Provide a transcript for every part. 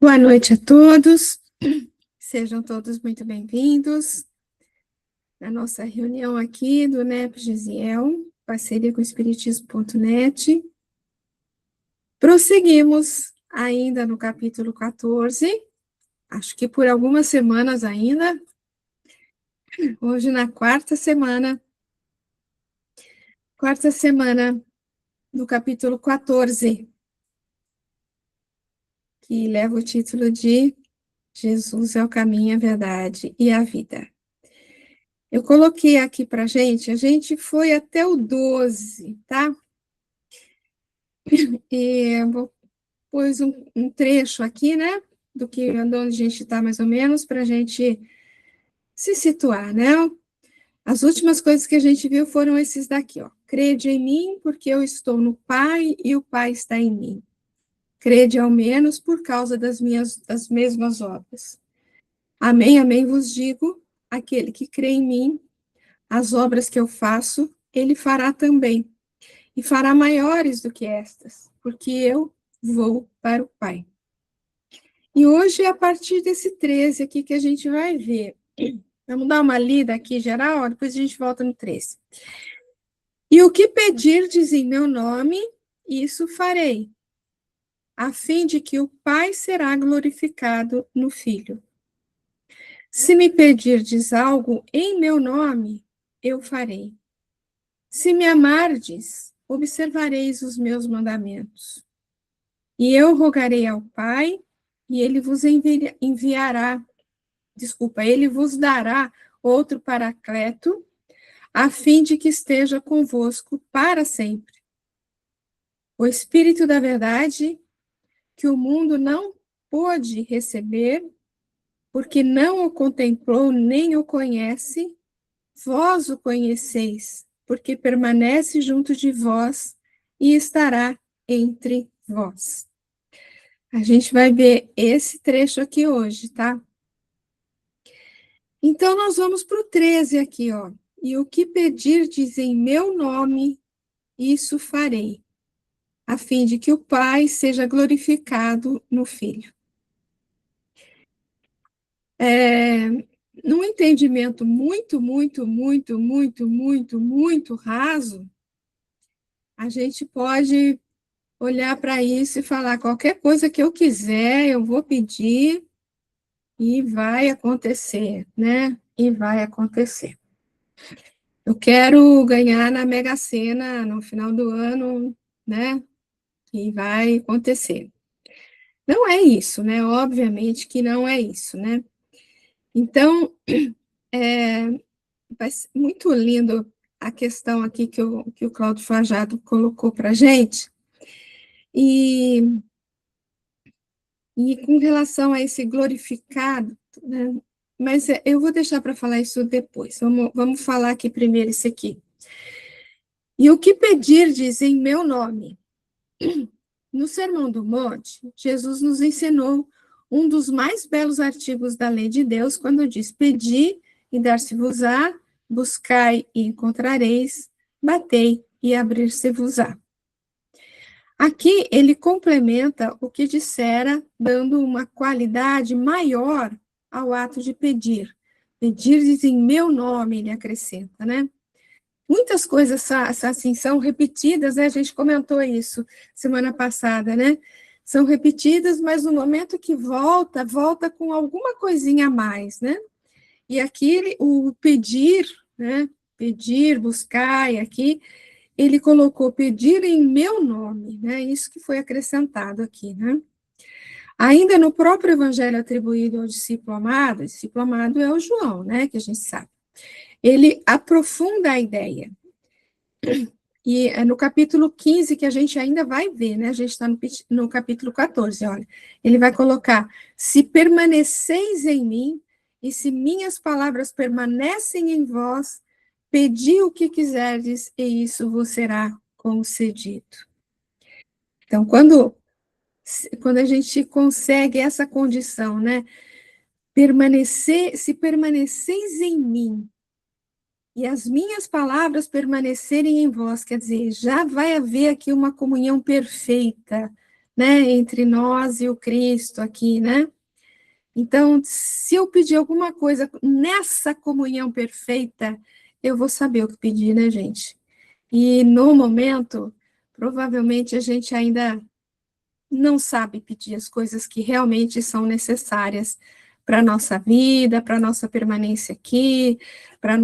Boa noite a todos, sejam todos muito bem-vindos à nossa reunião aqui do NEP Gisiel, parceria com o Espiritismo.net. Prosseguimos ainda no capítulo 14, acho que por algumas semanas ainda, hoje na quarta semana do capítulo 14, que leva o título de Jesus é o caminho, a verdade e a vida. Eu coloquei aqui para a gente foi até o 12, tá? E eu pus um trecho aqui, né? Do que onde a gente está mais ou menos, para a gente se situar, né? As últimas coisas que a gente viu foram esses daqui, ó. Crede em mim, porque eu estou no Pai e o Pai está em mim. Crede ao menos por causa das mesmas obras. Amém, amém vos digo, aquele que crê em mim, as obras que eu faço, ele fará também, e fará maiores do que estas, porque eu vou para o Pai. E hoje é a partir desse 13 aqui que a gente vai ver. Vamos dar uma lida aqui geral, depois a gente volta no 13. E o que pedirdes em meu nome, isso farei, a fim de que o Pai será glorificado no Filho. Se me pedirdes algo em meu nome, eu farei. Se me amardes, observareis os meus mandamentos. E eu rogarei ao Pai, e ele vos ele vos dará outro Paracleto, a fim de que esteja convosco para sempre. O Espírito da verdade, que o mundo não pôde receber, porque não o contemplou nem o conhece, vós o conheceis, porque permanece junto de vós e estará entre vós. A gente vai ver esse trecho aqui hoje, tá? Então, nós vamos para o 13 aqui, ó. E o que pedirdes em meu nome, isso farei, a fim de que o Pai seja glorificado no Filho. Num entendimento muito raso, a gente pode olhar para isso e falar, qualquer coisa que eu quiser, eu vou pedir e vai acontecer, né? E vai acontecer. Eu quero ganhar na Mega Sena no final do ano, né? E vai acontecer. Não é isso, né? Obviamente que não é isso, né? Então, vai ser muito lindo a questão aqui que o Cláudio Fajado colocou para a gente. E com relação a esse glorificado, né? Mas eu vou deixar para falar isso depois. Vamos falar aqui primeiro isso aqui. E o que pedirdes em meu nome? No Sermão do Monte, Jesus nos ensinou um dos mais belos artigos da lei de Deus, quando diz: pedi e dar-se-vos-á, buscai e encontrareis, batei e abrir-se-vos-á. Aqui ele complementa o que dissera, dando uma qualidade maior ao ato de pedir. Pedir em meu nome, ele acrescenta, né? Muitas coisas assim são repetidas, né? A gente comentou isso semana passada, né? São repetidas, mas no momento que volta com alguma coisinha a mais, né? E aqui o pedir, né? Pedir, buscar, e aqui ele colocou pedir em meu nome, né? Isso que foi acrescentado aqui, né? Ainda no próprio evangelho atribuído ao discípulo amado, o discípulo amado é o João, né? Que a gente sabe. Ele aprofunda a ideia. E é no capítulo 15 que a gente ainda vai ver, né? A gente está no capítulo 14, olha. Ele vai colocar: se permaneceis em mim, e se minhas palavras permanecem em vós, pedi o que quiserdes, e isso vos será concedido. Então, quando a gente consegue essa condição, né? Se permaneceis em mim, e as minhas palavras permanecerem em vós, quer dizer, já vai haver aqui uma comunhão perfeita, né, entre nós e o Cristo aqui, né? Então, se eu pedir alguma coisa nessa comunhão perfeita, eu vou saber o que pedir, né, gente? E no momento, provavelmente a gente ainda não sabe pedir as coisas que realmente são necessárias para a nossa vida, para a nossa permanência aqui, para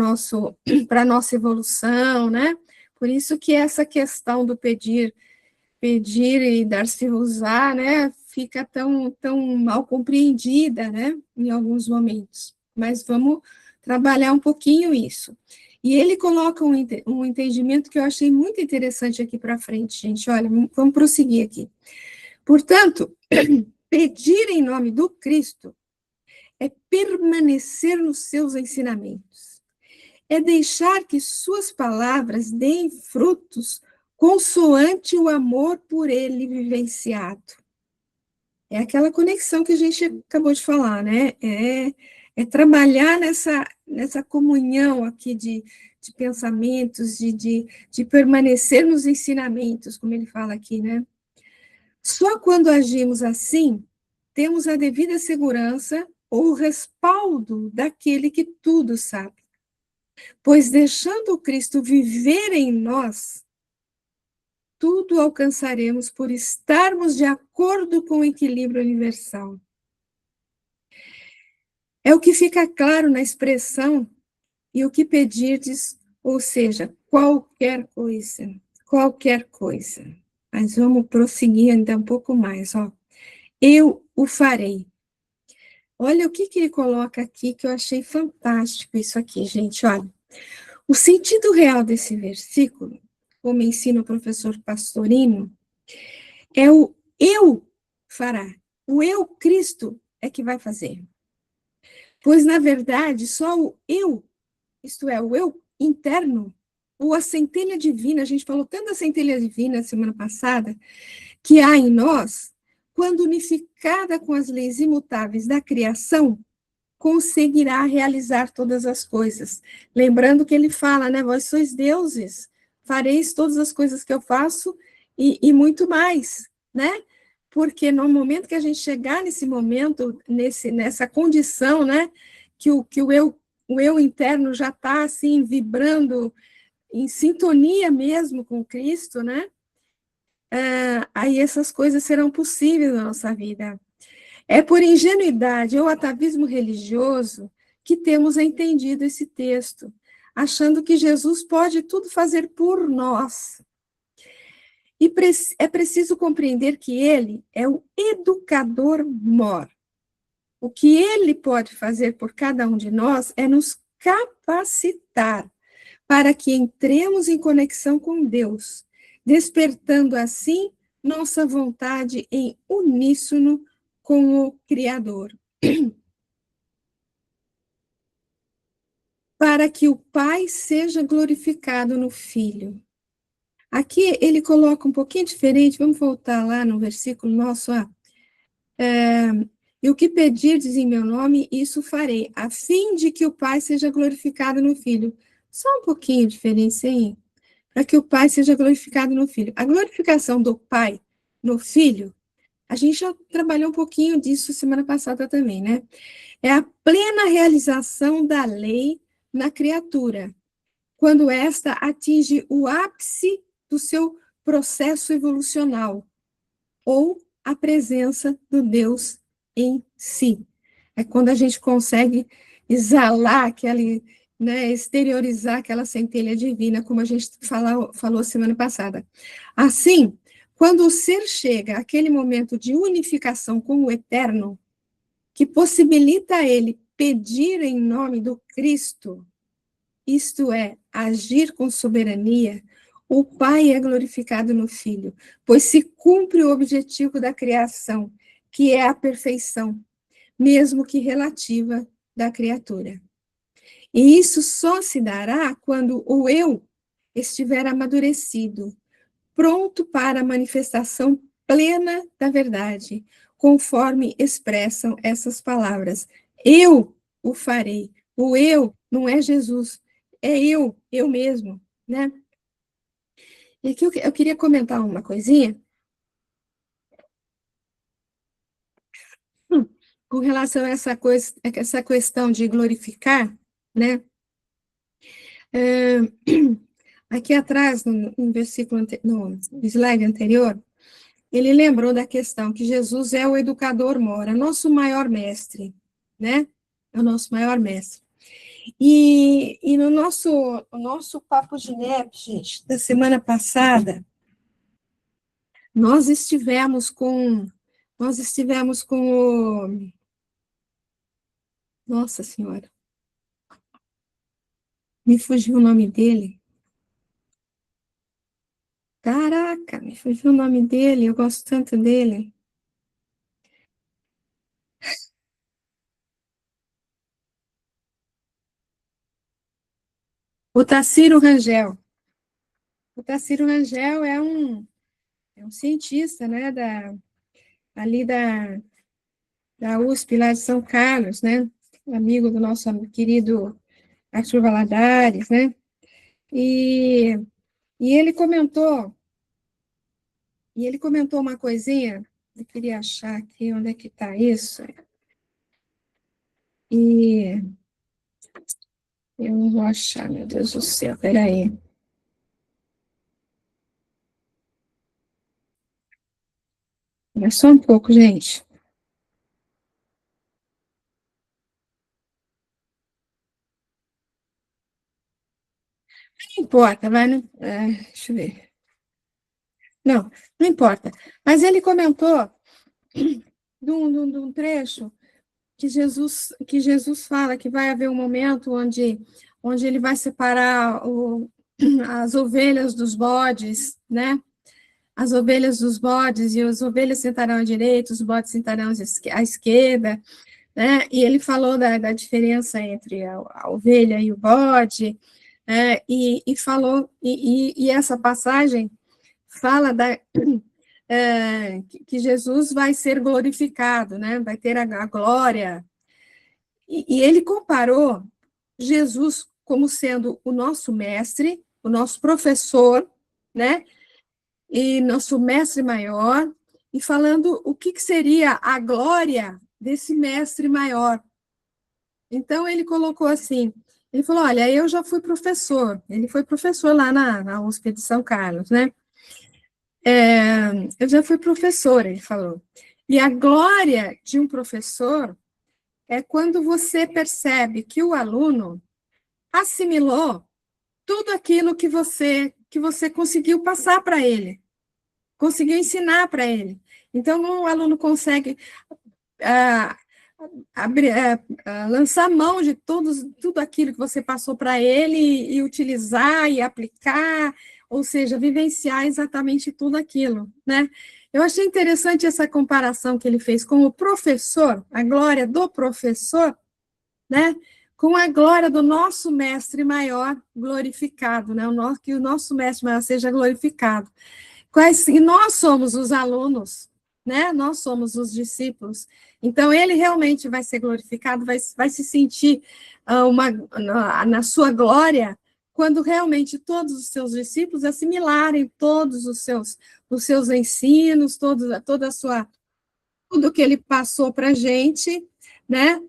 para a nossa evolução, né? Por isso que essa questão do pedir e dar-se usar, né, fica tão mal compreendida, né, em alguns momentos. Mas vamos trabalhar um pouquinho isso. E ele coloca um entendimento que eu achei muito interessante aqui para frente, gente. Olha, vamos prosseguir aqui. Portanto, pedir em nome do Cristo é permanecer nos seus ensinamentos, é deixar que suas palavras deem frutos consoante o amor por ele vivenciado. É aquela conexão que a gente acabou de falar, né? É trabalhar nessa comunhão aqui de pensamentos, de permanecer nos ensinamentos, como ele fala aqui, né? Só quando agimos assim, temos a devida segurança ou respaldo daquele que tudo sabe. Pois deixando o Cristo viver em nós, tudo alcançaremos por estarmos de acordo com o equilíbrio universal. É o que fica claro na expressão e o que pedirdes, ou seja, qualquer coisa, qualquer coisa. Mas vamos prosseguir ainda um pouco mais, ó. Eu o farei. Olha o que ele coloca aqui, que eu achei fantástico isso aqui, gente, olha. O sentido real desse versículo, como ensina o professor Pastorino, é o eu fará. O eu, Cristo, é que vai fazer. Pois, na verdade, só o eu, isto é, o eu interno, ou a centelha divina, a gente falou tanto da centelha divina semana passada, que há em nós, quando unificada com as leis imutáveis da criação, conseguirá realizar todas as coisas. Lembrando que ele fala, né, vós sois deuses, fareis todas as coisas que eu faço e muito mais, né? Porque no momento que a gente chegar nesse momento, nessa condição, né, que o eu interno já está assim vibrando em sintonia mesmo com Cristo, né? Aí essas coisas serão possíveis na nossa vida. É por ingenuidade ou atavismo religioso que temos entendido esse texto, achando que Jesus pode tudo fazer por nós. E é preciso compreender que ele é o educador mor. O que ele pode fazer por cada um de nós é nos capacitar para que entremos em conexão com Deus, despertando assim nossa vontade em uníssono com o Criador. Para que o Pai seja glorificado no Filho. Aqui ele coloca um pouquinho diferente, vamos voltar lá no versículo nosso, e o que pedirdes em meu nome, isso farei, a fim de que o Pai seja glorificado no Filho. Só um pouquinho diferente aí, para que o Pai seja glorificado no Filho. A glorificação do Pai no Filho, a gente já trabalhou um pouquinho disso semana passada também, né? É a plena realização da lei na criatura, quando esta atinge o ápice do seu processo evolucional, ou a presença do Deus em si. É quando a gente consegue exalar aquele, né, exteriorizar aquela centelha divina, como a gente falou semana passada. Assim, quando o ser chega àquele momento de unificação com o eterno, que possibilita a ele pedir em nome do Cristo, isto é, agir com soberania, o Pai é glorificado no Filho, pois se cumpre o objetivo da criação, que é a perfeição, mesmo que relativa, da criatura. E isso só se dará quando o eu estiver amadurecido, pronto para a manifestação plena da verdade, conforme expressam essas palavras. Eu o farei. O eu não é Jesus, é eu mesmo, né? E aqui eu queria comentar uma coisinha. com relação a essa questão de glorificar, né? Aqui atrás, no versículo, no slide anterior, ele lembrou da questão que Jesus é o educador mora, nosso maior mestre, né? É o nosso maior mestre. E no nosso Papo de Neve, gente, da semana passada, nós estivemos com o... Nossa Senhora, me fugiu o nome dele. Caraca, me fugiu o nome dele, eu gosto tanto dele. O Tarsilo Rangel. O Tarsilo Rangel é um cientista, né, ali da USP, lá de São Carlos, né, amigo do nosso querido Arthur Valadares, né, e, e ele comentou uma coisinha, eu queria achar aqui onde é que está isso, e eu não vou achar, meu Deus do céu, peraí. É só um pouco, gente. Não importa, vai, né? Deixa eu ver. Não, não importa. Mas ele comentou de um trecho que Jesus fala que vai haver um momento onde ele vai separar as ovelhas dos bodes, né? As ovelhas dos bodes, e as ovelhas sentarão à direita, os bodes sentarão à esquerda, né? E ele falou da diferença entre a ovelha e o bode, e falou, e essa passagem fala que Jesus vai ser glorificado, né? Vai ter a glória. E ele comparou Jesus como sendo o nosso mestre, o nosso professor, né? E nosso mestre maior, e falando o que seria a glória desse mestre maior. Então, ele colocou assim, ele falou, olha, eu já fui professor, ele foi professor lá na USP de São Carlos, né? Eu já fui professor, ele falou. E a glória de um professor é quando você percebe que o aluno assimilou tudo aquilo que você conseguiu passar para ele, conseguiu ensinar para ele. Então, o aluno consegue ah, lançar mão de tudo aquilo que você passou para ele e utilizar e aplicar, ou seja, vivenciar exatamente tudo aquilo, né? Eu achei interessante essa comparação que ele fez com o professor, a glória do professor, né? Com a glória do nosso mestre maior glorificado, né? Que o nosso mestre maior seja glorificado. E nós somos os alunos, né? Nós somos os discípulos. Então, ele realmente vai ser glorificado, vai se sentir na sua glória, quando realmente todos os seus discípulos assimilarem todos os seus ensinos, toda a sua, tudo que ele passou para a gente, né?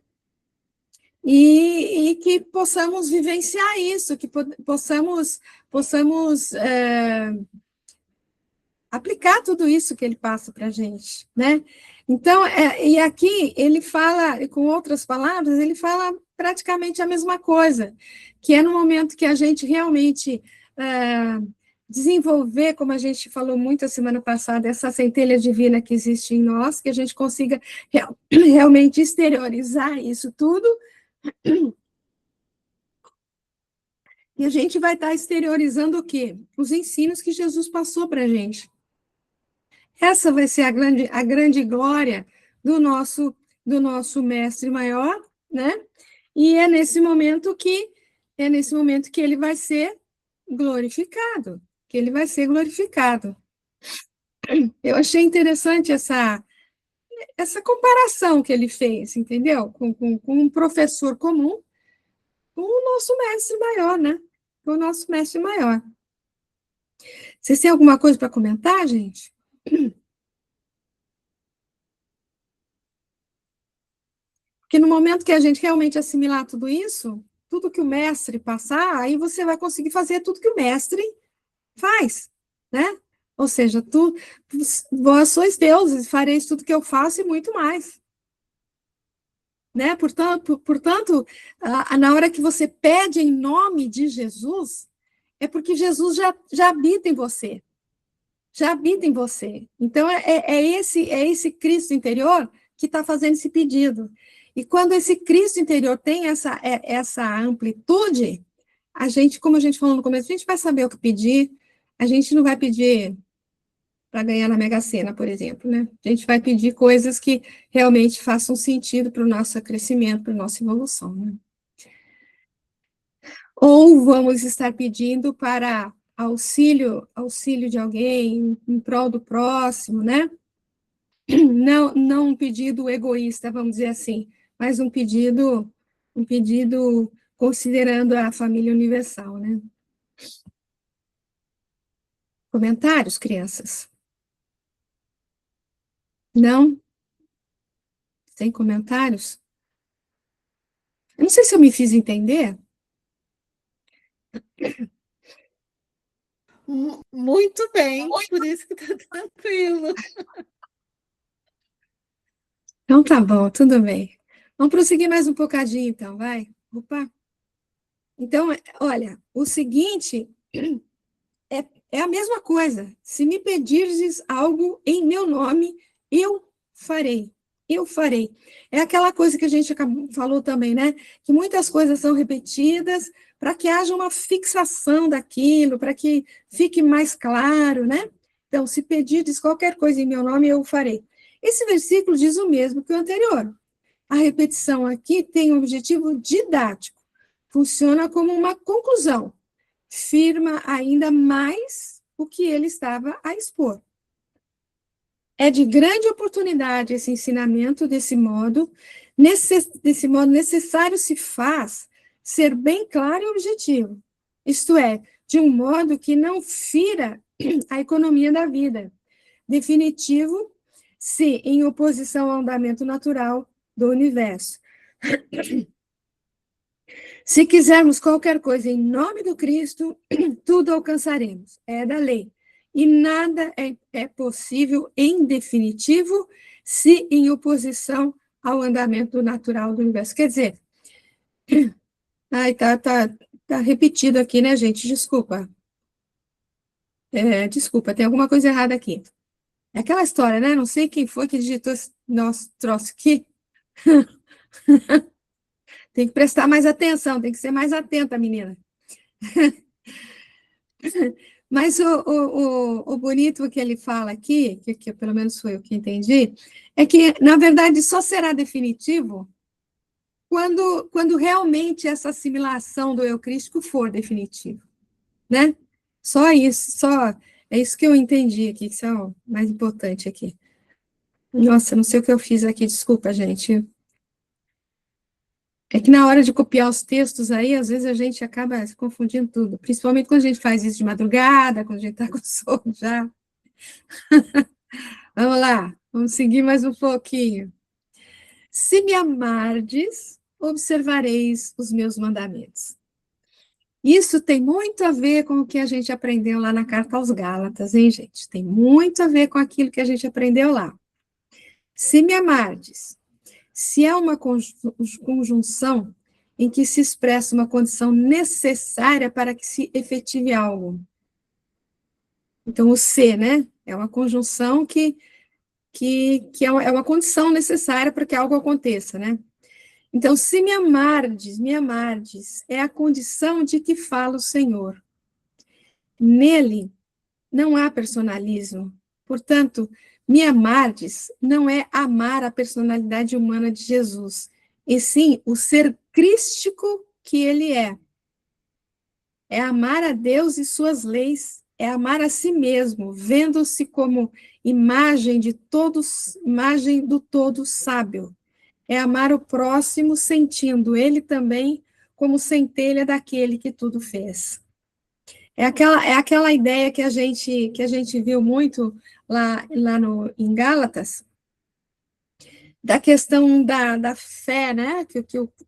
E que possamos vivenciar isso, que possamos aplicar tudo isso que ele passa para a gente, né? Então, e aqui ele fala, com outras palavras, ele fala praticamente a mesma coisa, que é no momento que a gente realmente desenvolver, como a gente falou muito a semana passada, essa centelha divina que existe em nós, que a gente consiga realmente exteriorizar isso tudo, e a gente vai estar exteriorizando o quê? Os ensinos que Jesus passou para a gente. Essa vai ser a grande glória do nosso mestre maior, né? E é nesse momento que ele vai ser glorificado, que ele vai ser glorificado. Eu achei interessante essa comparação que ele fez, entendeu? Com um professor comum, com o nosso mestre maior, né? Com o nosso mestre maior. Vocês têm alguma coisa para comentar, gente? Porque no momento que a gente realmente assimilar tudo isso, tudo que o mestre passar, aí você vai conseguir fazer tudo que o mestre faz, né? Ou seja, vós sois deuses, fareis tudo que eu faço e muito mais. Né? Portanto, na hora que você pede em nome de Jesus, é porque Jesus já habita em você. Já habita em você. Então, é esse Cristo interior que está fazendo esse pedido. E quando esse Cristo interior tem essa amplitude, a gente, como a gente falou no começo, a gente vai saber o que pedir, a gente não vai pedir para ganhar na Mega Sena, por exemplo, né? A gente vai pedir coisas que realmente façam sentido para o nosso crescimento, para a nossa evolução, né? Ou vamos estar pedindo para auxílio de alguém em prol do próximo, né? Não um pedido egoísta, vamos dizer assim, mas um pedido considerando a família universal, né? Comentários, crianças? Não? Sem comentários? Eu não sei se eu me fiz entender. Muito bem, por isso que está tranquilo. Então tá bom, tudo bem. Vamos prosseguir mais um bocadinho, então, vai? Opa. Então, olha, o seguinte é a mesma coisa. Se me pedirdes algo em meu nome, eu farei. Eu farei. É aquela coisa que a gente falou também, né? Que muitas coisas são repetidas para que haja uma fixação daquilo, para que fique mais claro, né? Então, se pedirdes qualquer coisa em meu nome, eu farei. Esse versículo diz o mesmo que o anterior. A repetição aqui tem um objetivo didático, funciona como uma conclusão, firma ainda mais o que ele estava a expor. É de grande oportunidade esse ensinamento desse modo necessário se faz ser bem claro e objetivo, isto é, de um modo que não fira a economia da vida, definitivo, se em oposição ao andamento natural do universo. Se quisermos qualquer coisa em nome do Cristo, tudo alcançaremos. É da lei. E nada é possível em definitivo se em oposição ao andamento natural do universo. Quer dizer, ai, tá repetido aqui, né, gente? Desculpa. Desculpa, tem alguma coisa errada aqui. É aquela história, né? Não sei quem foi que digitou esse nosso troço aqui. Tem que prestar mais atenção, tem que ser mais atenta, menina. Mas o bonito que ele fala aqui, que pelo menos foi o que entendi, é que, na verdade, só será definitivo quando realmente essa assimilação do eu crístico for definitiva, né? Só isso, é isso que eu entendi aqui, que isso é o mais importante aqui. Nossa, não sei o que eu fiz aqui, desculpa, gente. É que na hora de copiar os textos aí, às vezes a gente acaba se confundindo tudo, principalmente quando a gente faz isso de madrugada, quando a gente está com sono já. Vamos lá, vamos seguir mais um pouquinho. Se me amardes, observareis os meus mandamentos. Isso tem muito a ver com o que a gente aprendeu lá na Carta aos Gálatas, hein, gente? Tem muito a ver com aquilo que a gente aprendeu lá. Se me amardes, se é uma conjunção em que se expressa uma condição necessária para que se efetive algo. Então, o se, né? É uma conjunção que é uma condição necessária para que algo aconteça, né? Então, se me amardes, é a condição de que fala o Senhor. Nele não há personalismo. Portanto, me amardes não é amar a personalidade humana de Jesus, e sim o ser crístico que ele é. É amar a Deus e suas leis, é amar a si mesmo, vendo-se como imagem imagem do todo sábio. É amar o próximo, sentindo ele também como centelha daquele que tudo fez. É aquela ideia que a gente viu muito lá em Gálatas, da questão da fé, né?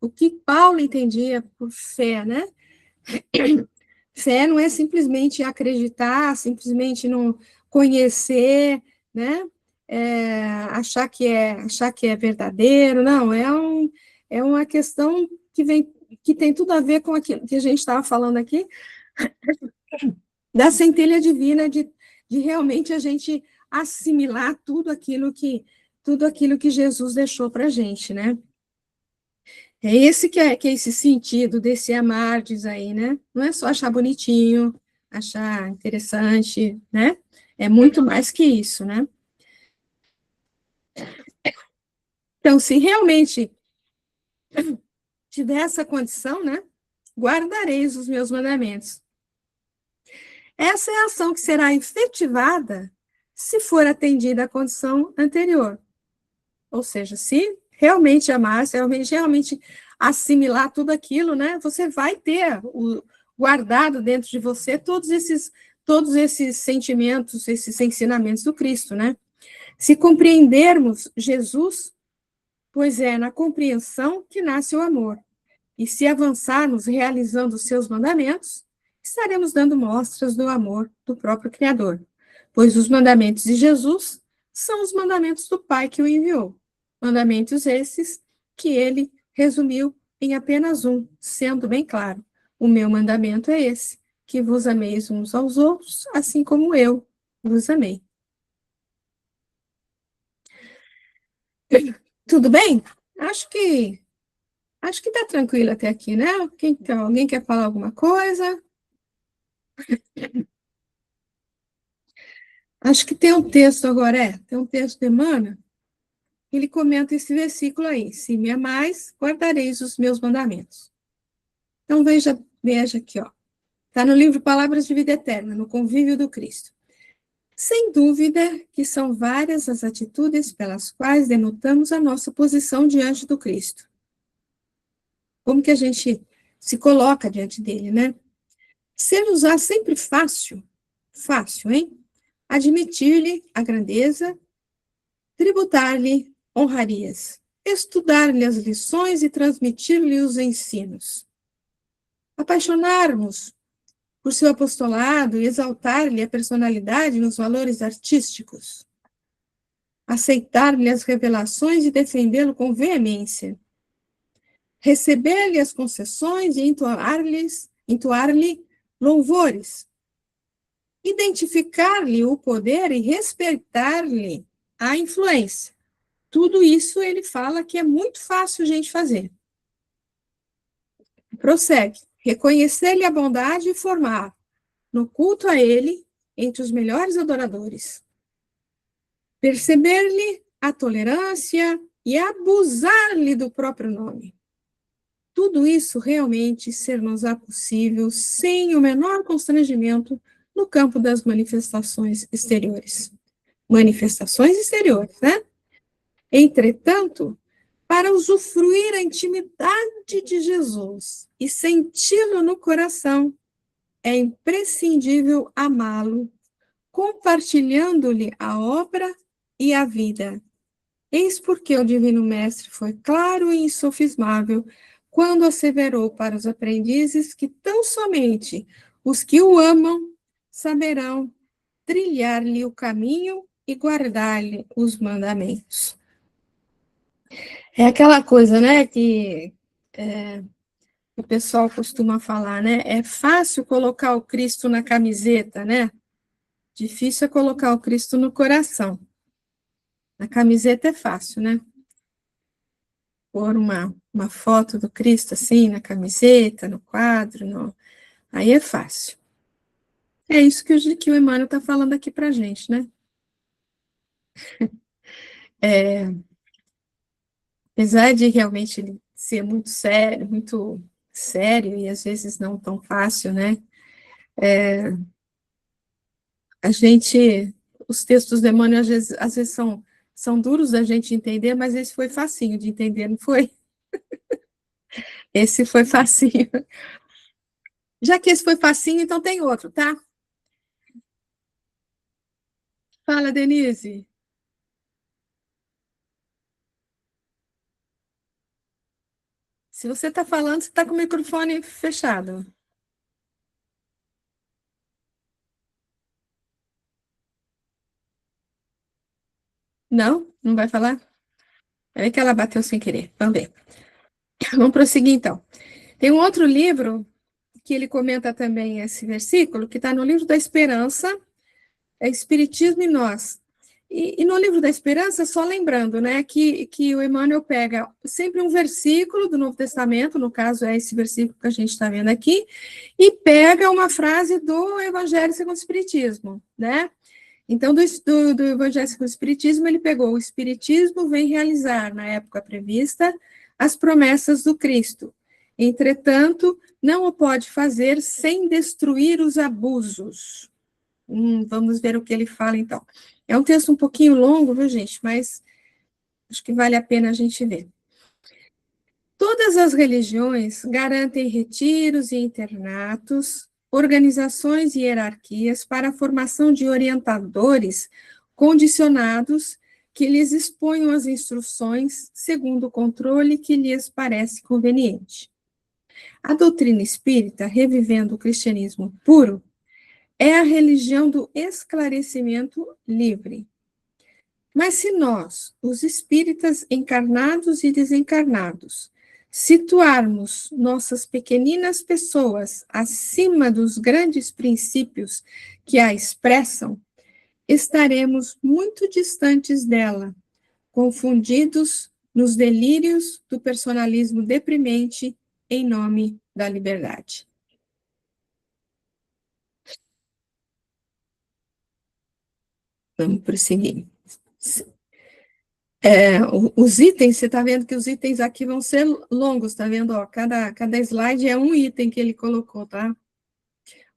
O que Paulo entendia por fé, né? Fé não é simplesmente acreditar, simplesmente não conhecer, né? Achar que é verdadeiro, não, é uma questão que tem tudo a ver com aquilo que a gente estava falando aqui, da centelha divina, de realmente a gente assimilar tudo aquilo que Jesus deixou para a gente, né? Que é esse sentido desse amardes aí, né? Não é só achar bonitinho, achar interessante, né? É muito mais que isso, né? Então, se realmente tiver essa condição, né? Guardareis os meus mandamentos. Essa é a ação que será efetivada se for atendida à condição anterior. Ou seja, se realmente amar, se realmente assimilar tudo aquilo, né? Você vai ter guardado dentro de você todos esses sentimentos, esses ensinamentos do Cristo, né? Se compreendermos Jesus, pois é na compreensão que nasce o amor. E se avançarmos realizando os seus mandamentos, estaremos dando mostras do amor do próprio Criador, pois os mandamentos de Jesus são os mandamentos do Pai que o enviou. Mandamentos esses que ele resumiu em apenas um, sendo bem claro: o meu mandamento é esse, que vos ameis uns aos outros, assim como eu vos amei. Tudo bem? Acho que está tranquilo até aqui, né? Alguém quer falar alguma coisa? Acho que tem um texto agora, tem um texto de Emmanuel, ele comenta esse versículo aí: se me amais, guardareis os meus mandamentos. Então veja aqui, ó. Está no livro Palavras de Vida Eterna, no Convívio do Cristo. Sem dúvida que são várias as atitudes pelas quais denotamos a nossa posição diante do Cristo. Como que a gente se coloca diante dele, né? Ser-nos-á sempre fácil, hein? Admitir-lhe a grandeza, tributar-lhe honrarias, estudar-lhe as lições e transmitir-lhe os ensinos. Apaixonar-nos por seu apostolado e exaltar-lhe a personalidade nos valores artísticos. Aceitar-lhe as revelações e defendê-lo com veemência. Receber-lhe as concessões e entoar-lhe louvores. Identificar-lhe o poder e respeitar-lhe a influência. Tudo isso ele fala que é muito fácil a gente fazer. Prossegue. Reconhecer-lhe a bondade e formar no culto a ele entre os melhores adoradores. Perceber-lhe a tolerância e abusar-lhe do próprio nome. Tudo isso realmente ser-nos-á possível sem o menor constrangimento no campo das manifestações exteriores. Manifestações exteriores, né? Entretanto, para usufruir a intimidade de Jesus e senti-lo no coração, é imprescindível amá-lo, compartilhando-lhe a obra e a vida. Eis porque o Divino Mestre foi claro e insofismável quando asseverou para os aprendizes que tão somente os que o amam saberão trilhar-lhe o caminho e guardar-lhe os mandamentos. É aquela coisa, né, que o pessoal costuma falar, né? É fácil colocar o Cristo na camiseta, né? Difícil é colocar o Cristo no coração. Na camiseta é fácil, né? Pôr uma foto do Cristo assim na camiseta, no quadro, aí é fácil. É isso que o Emmanuel está falando aqui para a gente, né? Apesar de realmente ele ser muito sério e às vezes não tão fácil, né? Os textos do Emmanuel às vezes são duros da gente entender, mas esse foi facinho de entender, não foi? Esse foi facinho. Já que esse foi facinho, então tem outro, tá? Fala, Denise. Se você está falando, você está com o microfone fechado. Não? Não vai falar? Peraí que ela bateu sem querer. Vamos ver. Vamos prosseguir, então. Tem um outro livro que ele comenta também esse versículo, que está no livro da Esperança, é Espiritismo e Nós. E no livro da Esperança, só lembrando, né, que o Emmanuel pega sempre um versículo do Novo Testamento, no caso é esse versículo que a gente está vendo aqui, e pega uma frase do Evangelho segundo o Espiritismo, né? Então, do Evangelho segundo o Espiritismo, ele pegou: o Espiritismo vem realizar, na época prevista, as promessas do Cristo. Entretanto, não o pode fazer sem destruir os abusos. Vamos ver o que ele fala, então. É um texto um pouquinho longo, viu, gente? Mas acho que vale a pena a gente ver. Todas as religiões garantem retiros e internatos, organizações e hierarquias para a formação de orientadores condicionados que lhes exponham as instruções segundo o controle que lhes parece conveniente. A doutrina espírita, revivendo o cristianismo puro, é a religião do esclarecimento livre. Mas se nós, os espíritas encarnados e desencarnados, situarmos nossas pequeninas pessoas acima dos grandes princípios que a expressam, estaremos muito distantes dela, confundidos nos delírios do personalismo deprimente em nome da liberdade. Vamos prosseguir. Os itens, você está vendo que os itens aqui vão ser longos, tá vendo? Ó, cada slide é um item que ele colocou, tá?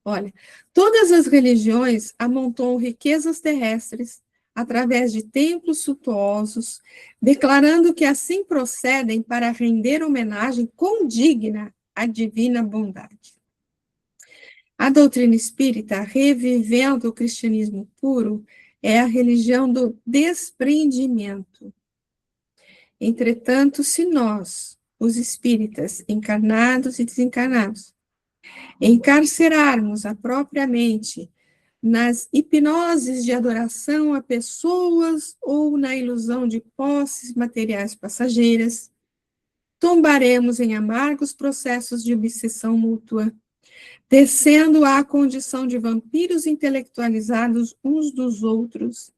Olha, todas as religiões amontoam riquezas terrestres através de templos suntuosos, declarando que assim procedem para render homenagem condigna à divina bondade. A doutrina espírita, revivendo o cristianismo puro, é a religião do desprendimento. Entretanto, se nós, os espíritas, encarnados e desencarnados, encarcerarmos a própria mente nas hipnoses de adoração a pessoas ou na ilusão de posses materiais passageiras, tombaremos em amargos processos de obsessão mútua, descendo à condição de vampiros intelectualizados uns dos outros,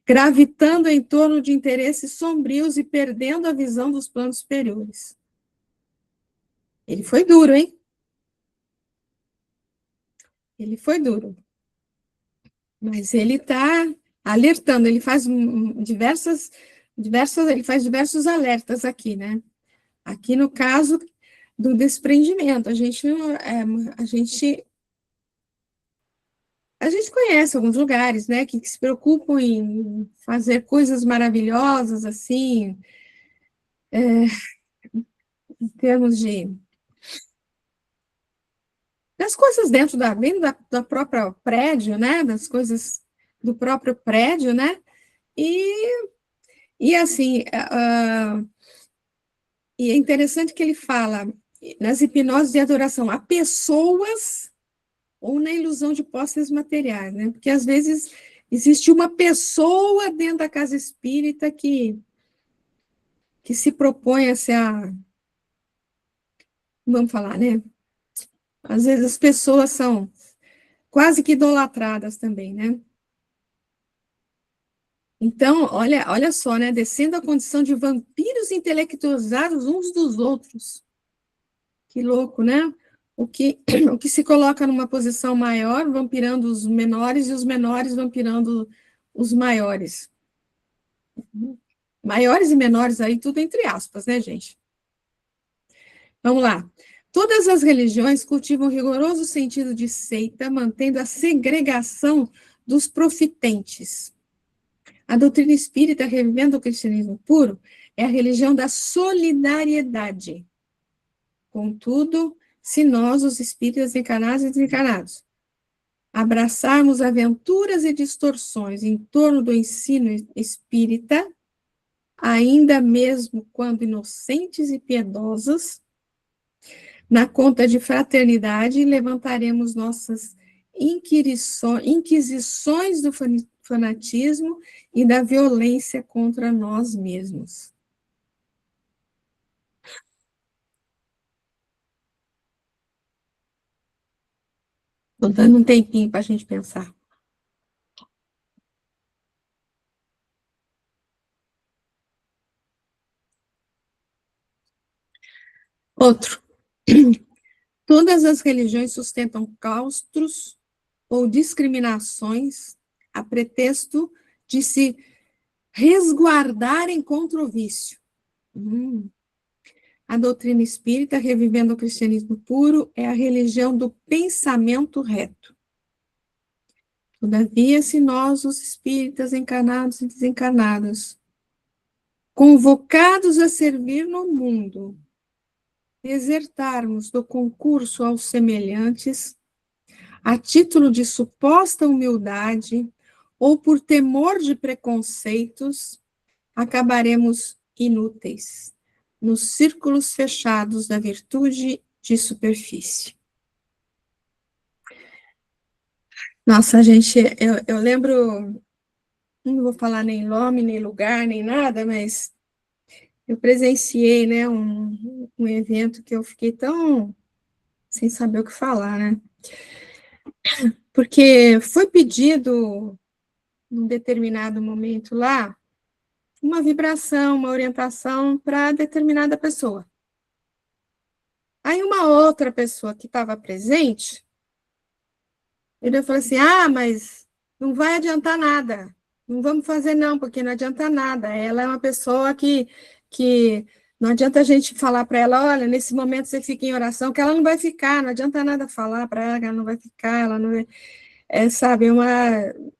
gravitando em torno de interesses sombrios e perdendo a visão dos planos superiores. Ele foi duro, hein? Ele foi duro. Mas ele está alertando, ele faz ele faz diversos alertas aqui, né? Aqui no caso do desprendimento, a gente conhece alguns lugares, né, que se preocupam em fazer coisas maravilhosas, assim, em termos das coisas dentro da própria prédio, né, das coisas do próprio prédio, né, e assim, e é interessante que ele fala nas hipnoses de adoração a pessoas ou na ilusão de posses materiais, né, porque às vezes existe uma pessoa dentro da casa espírita que se propõe a ser vamos falar, né, às vezes as pessoas são quase que idolatradas também, né? Então, olha só, né? Descendo a condição de vampiros intelectualizados uns dos outros. Que louco, né? O que se coloca numa posição maior, vampirando os menores, e os menores vampirando os maiores. Maiores e menores aí, tudo entre aspas, né, gente? Vamos lá. Todas as religiões cultivam rigoroso sentido de seita, mantendo a segregação dos profitentes. A doutrina espírita, revivendo o cristianismo puro, é a religião da solidariedade. Contudo, se nós, os espíritas encarnados e desencarnados, abraçarmos aventuras e distorções em torno do ensino espírita, ainda mesmo quando inocentes e piedosas, na conta de fraternidade, levantaremos nossas inquisições do fanatismo e da violência contra nós mesmos. Estou dando um tempinho para a gente pensar. Outro. Todas as religiões sustentam claustros ou discriminações a pretexto de se resguardarem contra o vício. A doutrina espírita, revivendo o cristianismo puro, é a religião do pensamento reto. Todavia, se nós, os espíritas encarnados e desencarnados, convocados a servir no mundo, desertarmos do concurso aos semelhantes, a título de suposta humildade ou por temor de preconceitos, acabaremos inúteis nos círculos fechados da virtude de superfície. Nossa, gente, eu lembro, não vou falar nem nome, nem lugar, nem nada, mas eu presenciei, né, um evento que eu fiquei tão sem saber o que falar, né? Porque foi pedido, num determinado momento lá, uma vibração, uma orientação para determinada pessoa. Aí uma outra pessoa que estava presente, ele falou assim, mas não vai adiantar nada, não vamos fazer não, porque não adianta nada, ela é uma pessoa que não adianta a gente falar para ela, olha, nesse momento você fica em oração, que ela não vai ficar, não adianta nada falar para ela que ela não vai ficar, ela não vai, sabe,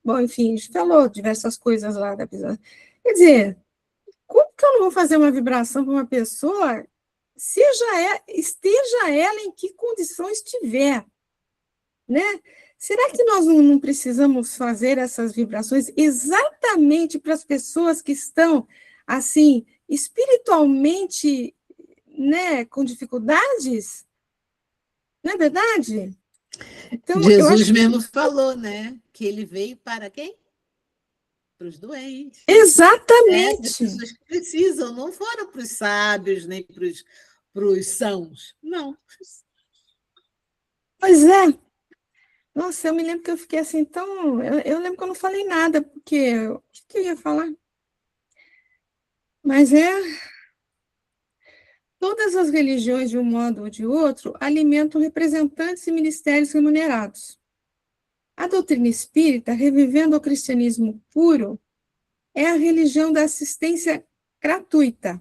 bom, enfim, a gente falou diversas coisas lá da pessoa. Quer dizer, como que eu não vou fazer uma vibração para uma pessoa, esteja ela em que condições estiver, né? Será que nós não precisamos fazer essas vibrações exatamente para as pessoas que estão, assim, espiritualmente, né, com dificuldades? Não é verdade? Então, Jesus mesmo falou, né, que ele veio para quem? Para os doentes. Exatamente. As pessoas que precisam, não foram para os sábios, nem para os sãos, não. Pois é. Nossa, eu me lembro que eu fiquei assim tão... Eu lembro que eu não falei nada, porque... O que eu ia falar? Mas todas as religiões, de um modo ou de outro, alimentam representantes e ministérios remunerados. A doutrina espírita, revivendo o cristianismo puro, é a religião da assistência gratuita.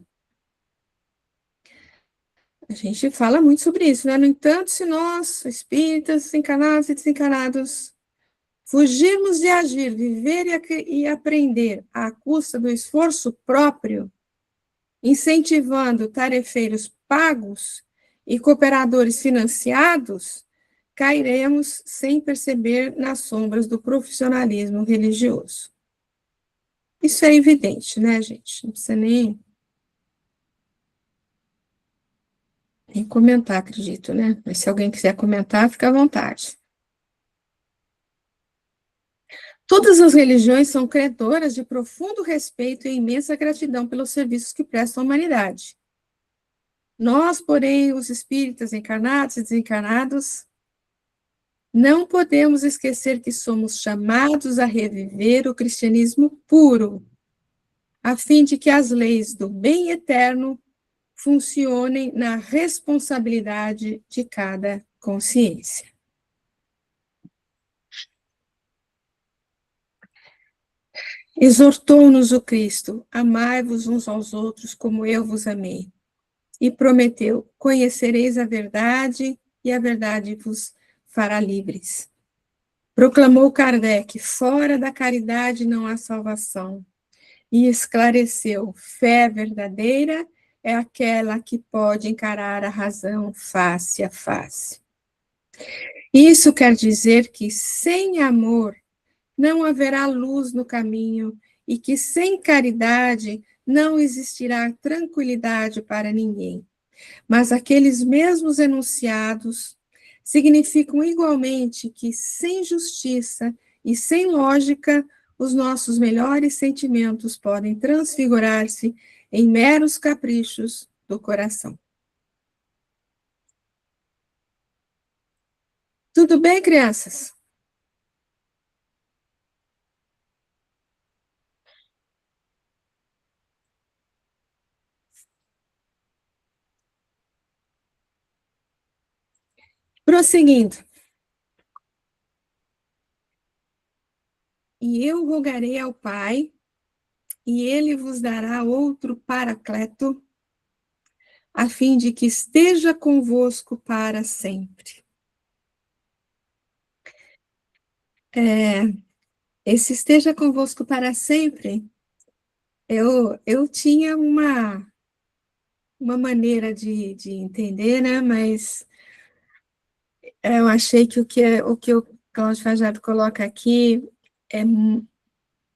A gente fala muito sobre isso, né? No entanto, se nós, espíritas, encarnados e desencarnados, fugirmos de agir, viver e aprender à custa do esforço próprio, incentivando tarefeiros pagos e cooperadores financiados, cairemos sem perceber nas sombras do profissionalismo religioso. Isso é evidente, né, gente? Não precisa nem comentar, acredito, né? Mas se alguém quiser comentar, fica à vontade. Todas as religiões são credoras de profundo respeito e imensa gratidão pelos serviços que prestam à humanidade. Nós, porém, os espíritas encarnados e desencarnados, não podemos esquecer que somos chamados a reviver o cristianismo puro, a fim de que as leis do bem eterno funcionem na responsabilidade de cada consciência. Exortou-nos o Cristo, amai-vos uns aos outros como eu vos amei. E prometeu, conhecereis a verdade e a verdade vos fará livres. Proclamou Kardec, fora da caridade não há salvação. E esclareceu, fé verdadeira é aquela que pode encarar a razão face a face. Isso quer dizer que sem amor não haverá luz no caminho e que sem caridade não existirá tranquilidade para ninguém. Mas aqueles mesmos enunciados significam igualmente que, sem justiça e sem lógica, os nossos melhores sentimentos podem transfigurar-se em meros caprichos do coração. Tudo bem, crianças? Prosseguindo. E eu rogarei ao Pai, e ele vos dará outro Paracleto, a fim de que esteja convosco para sempre. Esse esteja convosco para sempre, eu tinha uma maneira de entender, né? Mas eu achei que o que o Cláudio Fajardo coloca aqui é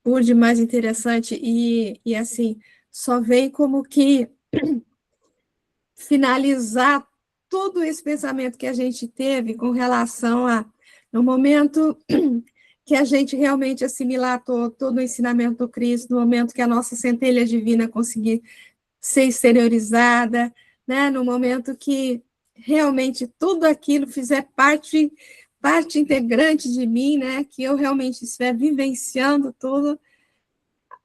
por demais interessante e assim, só vem como que finalizar todo esse pensamento que a gente teve com relação a, no momento que a gente realmente assimilar todo o ensinamento do Cristo, no momento que a nossa centelha divina conseguir ser exteriorizada, né? No momento que realmente tudo aquilo fizer parte integrante de mim, né? Que eu realmente estiver vivenciando tudo,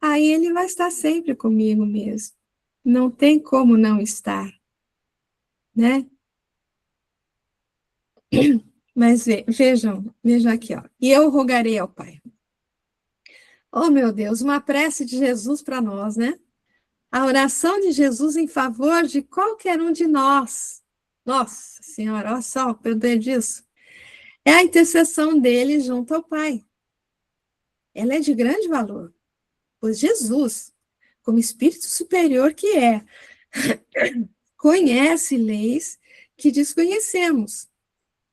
aí ele vai estar sempre comigo mesmo. Não tem como não estar, né? Mas vejam aqui, ó. E eu rogarei ao Pai. Oh, meu Deus, uma prece de Jesus para nós, né? A oração de Jesus em favor de qualquer um de nós. Nossa Senhora, olha só o poder disso. É a intercessão dele junto ao Pai. Ela é de grande valor, pois Jesus, como Espírito superior que é, conhece leis que desconhecemos,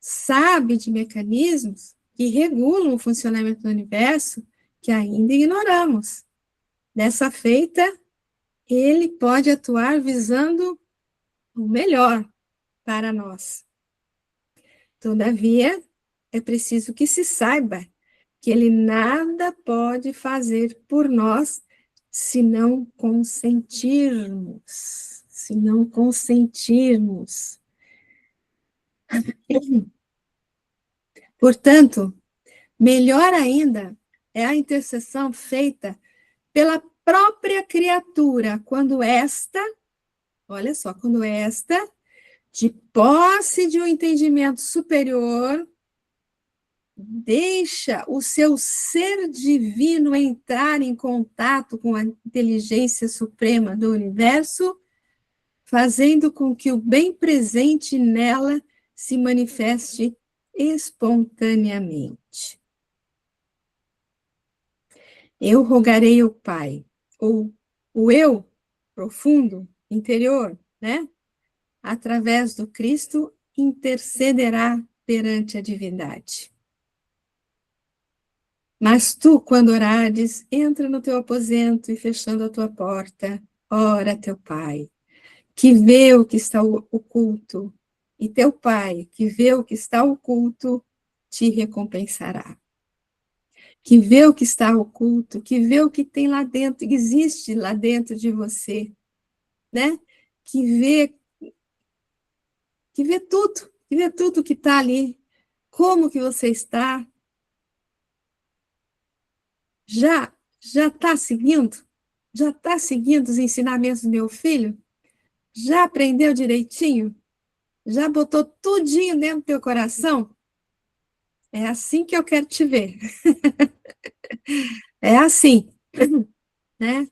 sabe de mecanismos que regulam o funcionamento do universo que ainda ignoramos. Dessa feita, ele pode atuar visando o melhor para nós. Todavia, é preciso que se saiba que ele nada pode fazer por nós se não consentirmos. Se não consentirmos. Portanto, melhor ainda é a intercessão feita pela própria criatura, olha só, quando esta, de posse de um entendimento superior, deixa o seu ser divino entrar em contato com a inteligência suprema do universo, fazendo com que o bem presente nela se manifeste espontaneamente. Eu rogarei ao Pai, ou o eu profundo, interior, né? Através do Cristo, intercederá perante a divindade. Mas tu, quando orares, entra no teu aposento e fechando a tua porta, ora teu Pai, que vê o que está oculto, e teu Pai, que vê o que está oculto, te recompensará. Que vê o que está oculto, que vê o que tem lá dentro, que existe lá dentro de você, né? Que vê tudo que está ali, como que você está, já está seguindo? Já está seguindo os ensinamentos do meu filho? Já aprendeu direitinho? Já botou tudinho dentro do teu coração? É assim que eu quero te ver. É assim, né?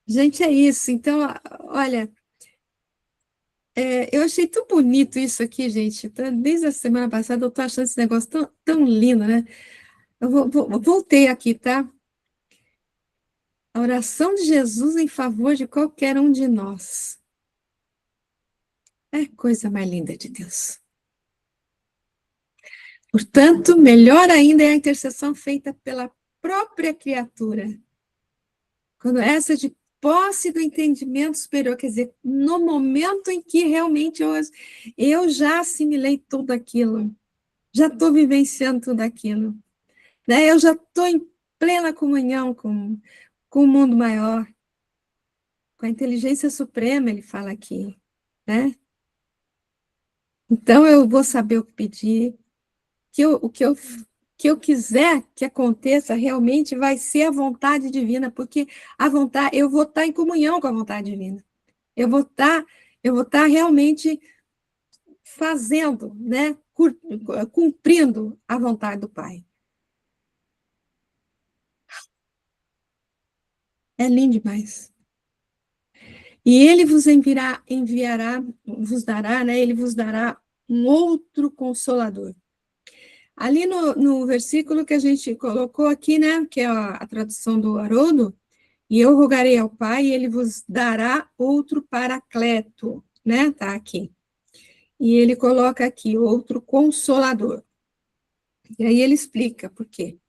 Gente, é isso. Então, olha, eu achei tão bonito isso aqui, gente. Desde a semana passada eu estou achando esse negócio tão lindo, né? Eu voltei aqui, tá? A oração de Jesus em favor de qualquer um de nós. É coisa mais linda de Deus. Portanto, melhor ainda é a intercessão feita pela própria criatura. Quando essa de posse do entendimento superior, quer dizer, no momento em que realmente eu já assimilei tudo aquilo, já estou vivenciando tudo aquilo, né? Eu já estou em plena comunhão com o mundo maior, com a inteligência suprema, ele fala aqui, né? Então, eu vou saber o que pedir, que eu quiser que aconteça realmente vai ser a vontade divina, porque a vontade, eu vou estar em comunhão com a vontade divina. Eu vou estar, eu vou estar realmente fazendo, né, cumprindo a vontade do Pai. É lindo demais. E ele vos enviará, vos dará, né, ele vos dará um outro consolador. Ali no versículo que a gente colocou aqui, né, que é a tradução do Haroldo, e eu rogarei ao Pai, e ele vos dará outro paracleto, né, tá aqui. E ele coloca aqui, outro consolador. E aí ele explica por quê.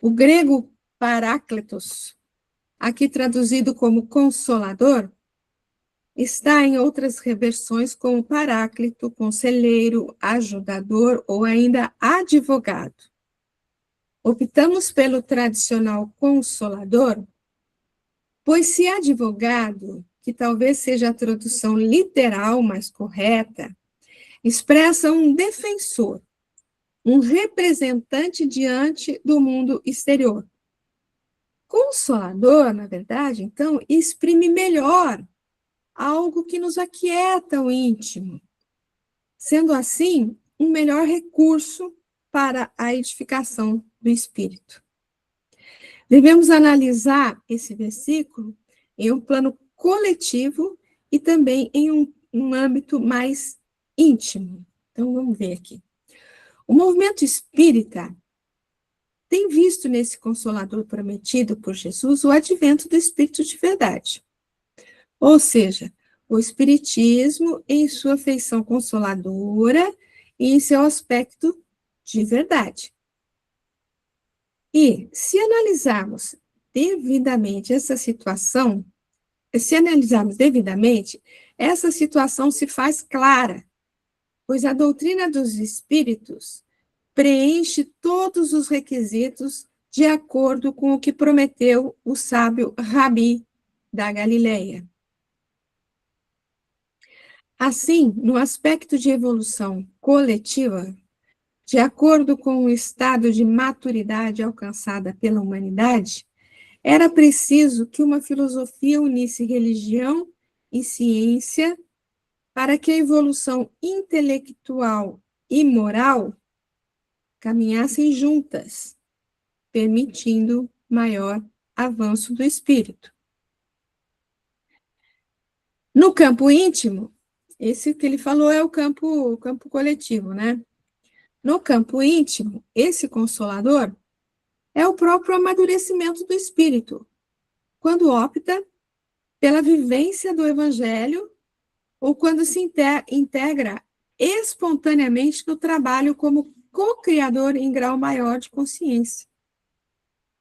O grego parácletos, aqui traduzido como consolador, está em outras reversões como paráclito, conselheiro, ajudador ou ainda advogado. Optamos pelo tradicional consolador, pois se advogado, que talvez seja a tradução literal mais correta, expressa um defensor, um representante diante do mundo exterior. Consolador, na verdade, então, exprime melhor algo que nos aquieta o íntimo, sendo assim um melhor recurso para a edificação do espírito. Devemos analisar esse versículo em um plano coletivo e também em um âmbito mais íntimo. Então, vamos ver aqui. O movimento espírita tem visto nesse Consolador prometido por Jesus o advento do Espírito de verdade. Ou seja, o Espiritismo em sua feição consoladora e em seu aspecto de verdade. E, se analisarmos devidamente essa situação, essa situação se faz clara, pois a doutrina dos espíritos preenche todos os requisitos de acordo com o que prometeu o sábio Rabi da Galileia. Assim, no aspecto de evolução coletiva, de acordo com o estado de maturidade alcançada pela humanidade, era preciso que uma filosofia unisse religião e ciência para que a evolução intelectual e moral caminhassem juntas, permitindo maior avanço do espírito. No campo íntimo, esse que ele falou é o campo coletivo, né? No campo íntimo, esse consolador é o próprio amadurecimento do espírito, quando opta pela vivência do evangelho ou quando se integra espontaneamente no trabalho como co-criador em grau maior de consciência.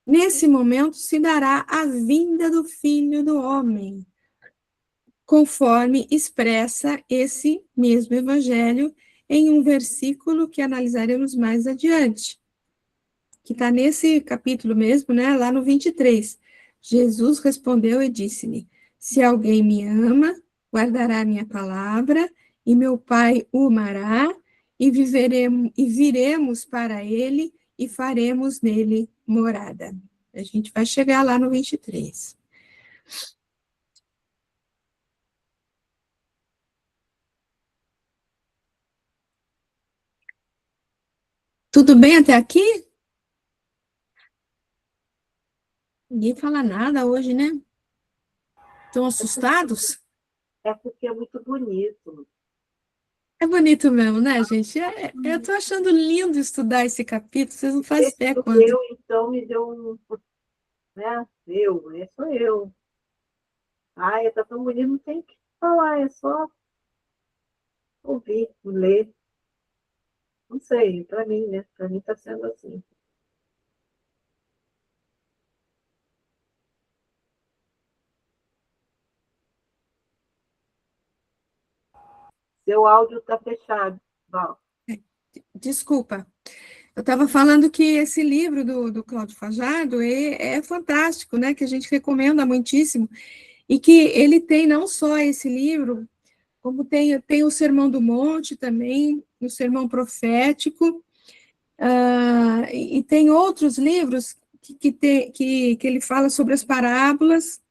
Nesse momento se dará a vinda do Filho do Homem, conforme expressa esse mesmo evangelho em um versículo que analisaremos mais adiante, que está nesse capítulo mesmo, né, lá no 23. Jesus respondeu e disse-lhe: se alguém me ama, guardará a minha palavra, e meu Pai o amará, e viremos para ele e faremos nele morada. A gente vai chegar lá no 23. Tudo bem até aqui? Ninguém fala nada hoje, né? Estão assustados? É porque é muito bonito. É bonito mesmo, né, gente? Eu tô achando lindo estudar esse capítulo, vocês não fazem Esse ideia do quanto. eu, então, me deu um. Né? Sou eu. Ai, tá tão bonito, não tem que falar, é só ouvir, ler. Não sei, para mim, né? Para mim tá sendo assim. Seu áudio está fechado, Val. Desculpa. Eu estava falando que esse livro do Cláudio Fajardo é fantástico, né? Que a gente recomenda muitíssimo. E que ele tem não só esse livro, como tem o Sermão do Monte também, o Sermão Profético, e tem outros livros que ele fala sobre as parábolas,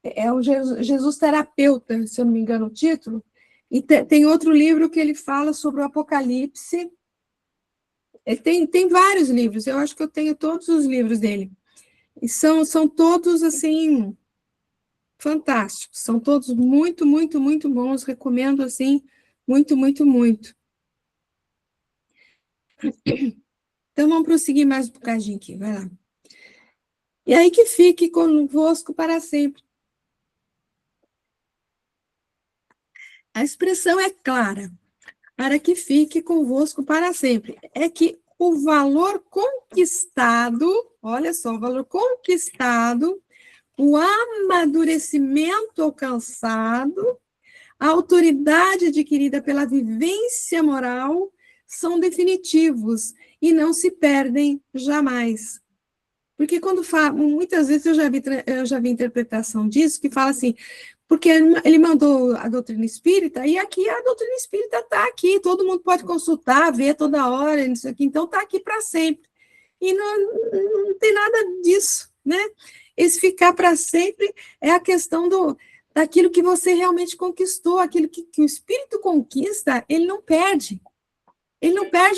é o Jesus Terapeuta, se eu não me engano o título, e tem outro livro que ele fala sobre o Apocalipse. Tem vários livros, eu acho que eu tenho todos os livros dele, e são todos, assim, fantásticos, são todos muito, muito, muito bons, recomendo, assim, muito, muito, muito. Então, vamos prosseguir mais um bocadinho aqui, vai lá. E aí que fique convosco para sempre. A expressão é clara, para que fique convosco para sempre. É que o valor conquistado, olha só, o valor conquistado, o amadurecimento alcançado, a autoridade adquirida pela vivência moral são definitivos e não se perdem jamais. Porque quando fala, muitas vezes eu já vi interpretação disso, que fala assim, porque ele mandou a doutrina espírita, e aqui a doutrina espírita está aqui, todo mundo pode consultar, ver toda hora, isso aqui, então está aqui para sempre. E não tem nada disso, né? Esse ficar para sempre é a questão daquilo que você realmente conquistou, aquilo que o espírito conquista, ele não perde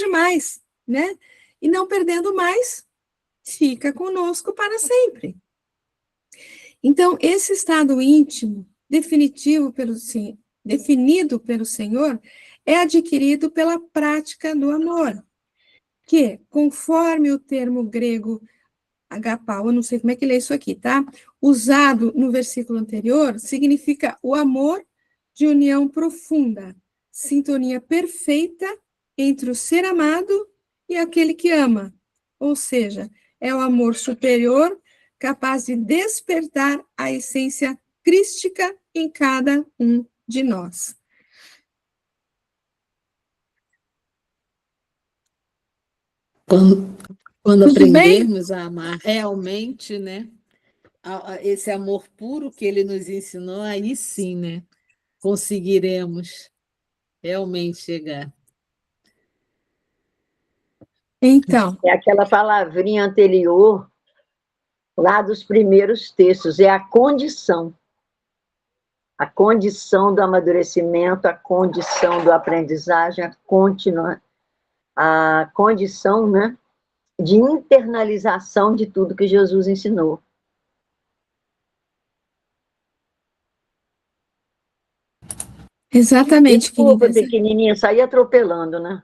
mais, né? E não perdendo mais, fica conosco para sempre. Então, esse estado íntimo, definido pelo Senhor, é adquirido pela prática do amor, que, conforme o termo grego agapau, eu não sei como é que lê isso aqui, tá? Usado no versículo anterior, significa o amor de união profunda, sintonia perfeita entre o ser amado e aquele que ama. Ou seja, é o amor superior capaz de despertar a essência crística em cada um de nós. Quando aprendermos a amar realmente, né? Esse amor puro que ele nos ensinou, aí sim, né? Conseguiremos realmente chegar. Então, É aquela palavrinha anterior, lá dos primeiros textos, é a condição do amadurecimento, a condição do aprendizagem, a condição, né, de internalização de tudo que Jesus ensinou. exatamente. Desculpa, pequenininha, saí atropelando, né?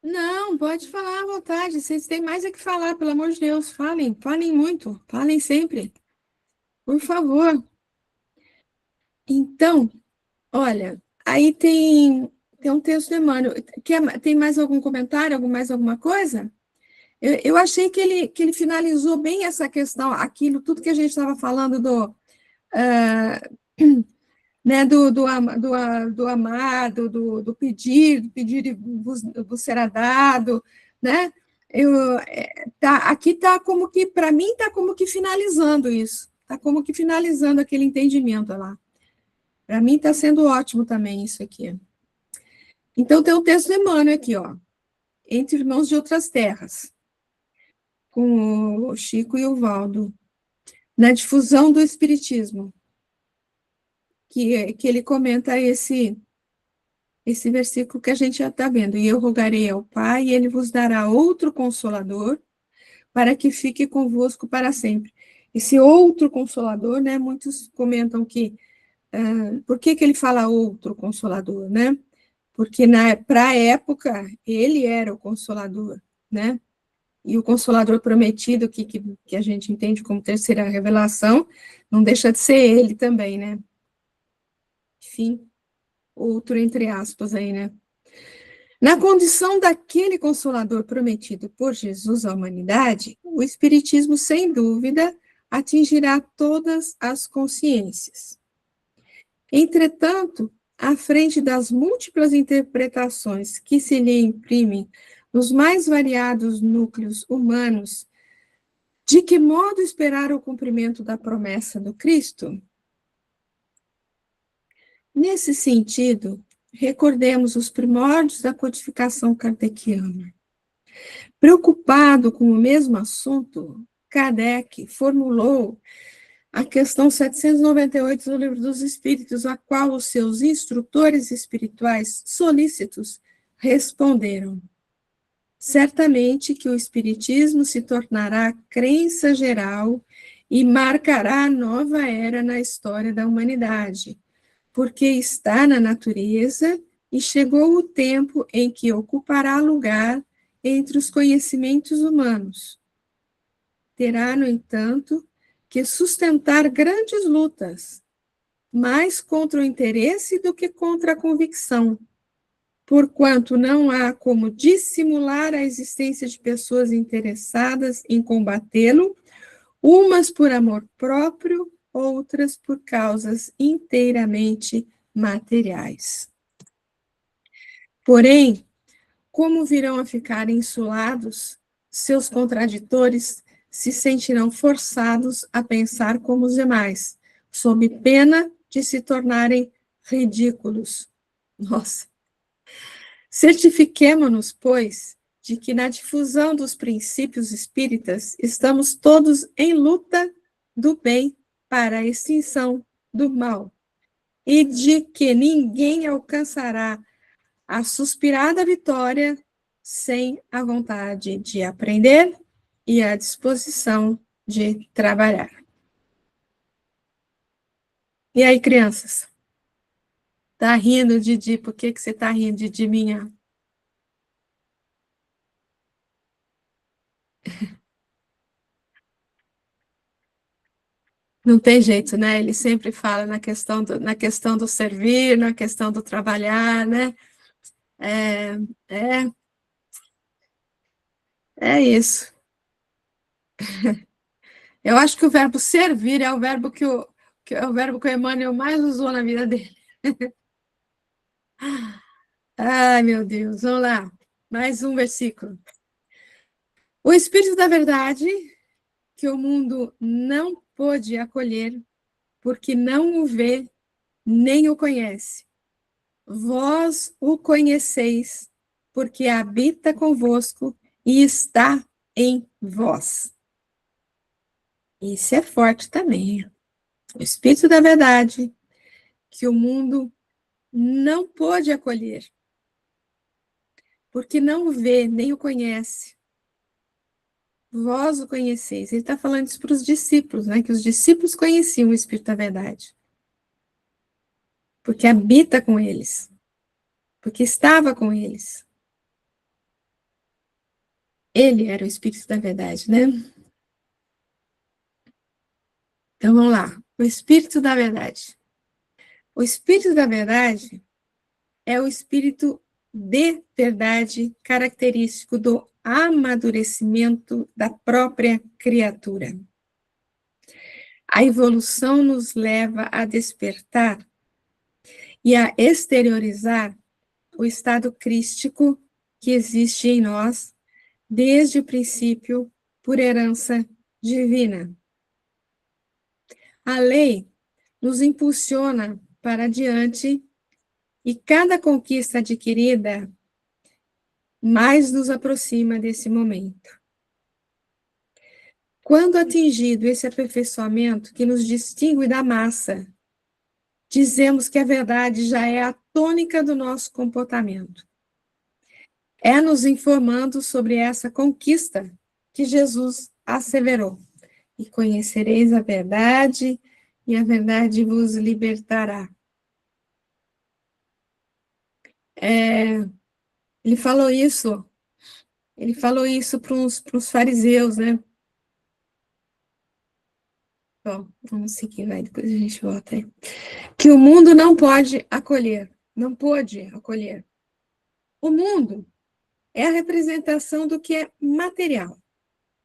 Não, pode falar à vontade. Vocês têm mais a que falar, pelo amor de Deus. Falem muito, falem sempre. Por favor. Então, olha, aí tem um texto de Emmanuel. Tem mais algum comentário, mais alguma coisa? Eu achei que ele finalizou bem essa questão, tudo que a gente estava falando né, do amado, do pedir e vos será dado, né? Aqui está como que, para mim, está como que finalizando isso, está como que finalizando aquele entendimento lá. Para mim está sendo ótimo também isso aqui. Então, tem o texto de Emmanuel aqui, ó, Entre Irmãos de Outras Terras, com o Chico e o Valdo, na difusão do Espiritismo, que ele comenta esse versículo que a gente já está vendo. E eu rogarei ao Pai, e ele vos dará outro Consolador, para que fique convosco para sempre. Esse outro Consolador, né, muitos comentam que, por que ele fala outro Consolador, né? Porque para a época, ele era o Consolador, né? E o Consolador prometido, que a gente entende como terceira revelação, não deixa de ser ele também, né? Enfim, outro entre aspas aí, né? Na condição daquele Consolador prometido por Jesus à humanidade, o Espiritismo, sem dúvida, atingirá todas as consciências. Entretanto, à frente das múltiplas interpretações que se lhe imprimem nos mais variados núcleos humanos, de que modo esperar o cumprimento da promessa do Cristo? Nesse sentido, recordemos os primórdios da codificação kardeciana. Preocupado com o mesmo assunto, Kardec formulou a questão 798 do Livro dos Espíritos, a qual os seus instrutores espirituais solícitos responderam: certamente que o Espiritismo se tornará crença geral e marcará a nova era na história da humanidade, porque está na natureza e chegou o tempo em que ocupará lugar entre os conhecimentos humanos. Terá, no entanto, que sustentar grandes lutas, mais contra o interesse do que contra a convicção, porquanto não há como dissimular a existência de pessoas interessadas em combatê-lo, umas por amor próprio, outras por causas inteiramente materiais. Porém, como virão a ficar insulados, seus contraditores se sentirão forçados a pensar como os demais, sob pena de se tornarem ridículos. Nossa! Certifiquemo-nos, pois, de que na difusão dos princípios espíritas estamos todos em luta do bem para a extinção do mal, e de que ninguém alcançará a suspirada vitória sem a vontade de aprender e a disposição de trabalhar. E aí, crianças? Tá rindo, Didi? Por que você tá rindo, Didi, minha? Não tem jeito, né? Ele sempre fala na questão do servir, na questão do trabalhar, né? É, é isso. Eu acho que o verbo servir é o verbo que o Emmanuel mais usou na vida dele. Ai, meu Deus, vamos lá. Mais um versículo. O Espírito da Verdade, que o mundo não pôde acolher, porque não o vê, nem o conhece. Vós o conheceis, porque habita convosco e está em vós. Isso é forte também. O Espírito da Verdade, que o mundo não pôde acolher, porque não o vê, nem o conhece. Vós o conheceis. Ele está falando isso para os discípulos, né? Que os discípulos conheciam o Espírito da Verdade. Porque habita com eles. Porque estava com eles. Ele era o Espírito da Verdade, né? Então, vamos lá. O Espírito da Verdade. O Espírito da Verdade é o Espírito de verdade característico do amadurecimento da própria criatura. A evolução nos leva a despertar e a exteriorizar o estado crístico que existe em nós desde o princípio por herança divina. A lei nos impulsiona para adiante e cada conquista adquirida mais nos aproxima desse momento. Quando atingido esse aperfeiçoamento que nos distingue da massa, dizemos que a verdade já é a tônica do nosso comportamento. É nos informando sobre essa conquista que Jesus asseverou: e conhecereis a verdade, e a verdade vos libertará. Ele falou isso para os fariseus, né? Bom, vamos seguir, vai, depois a gente volta aí. Que o mundo não pode acolher, não pôde acolher. O mundo é a representação do que é material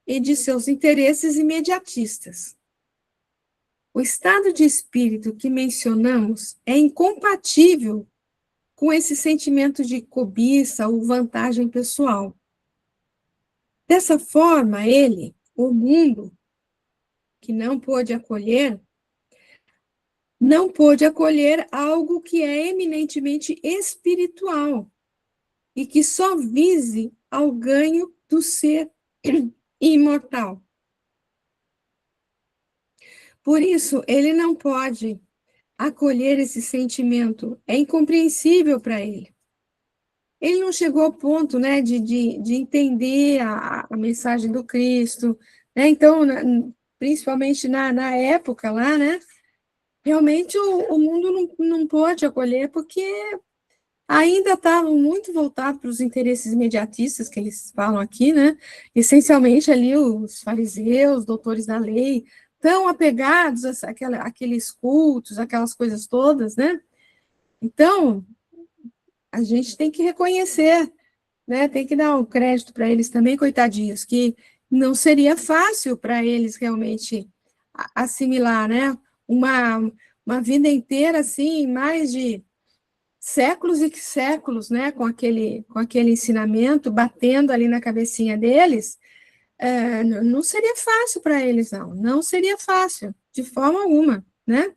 e de seus interesses imediatistas. O estado de espírito que mencionamos é incompatível com esse sentimento de cobiça ou vantagem pessoal. Dessa forma, o mundo, que não pôde acolher algo que é eminentemente espiritual e que só vise ao ganho do ser imortal. Por isso, ele não pode acolher esse sentimento, é incompreensível para ele. Ele não chegou ao ponto, né, de entender a mensagem do Cristo, né? Então, principalmente na época lá, né, realmente o mundo não pôde acolher, porque ainda estavam muito voltados para os interesses imediatistas que eles falam aqui, né? Essencialmente ali os fariseus, doutores da lei, tão apegados àqueles cultos, aquelas coisas todas, né? Então, a gente tem que reconhecer, né? Tem que dar um crédito para eles também, coitadinhos, que não seria fácil para eles realmente assimilar, né? Uma vida inteira, assim, mais de séculos e séculos, né, com aquele ensinamento batendo ali na cabecinha deles, não seria fácil para eles, não seria fácil, de forma alguma, né?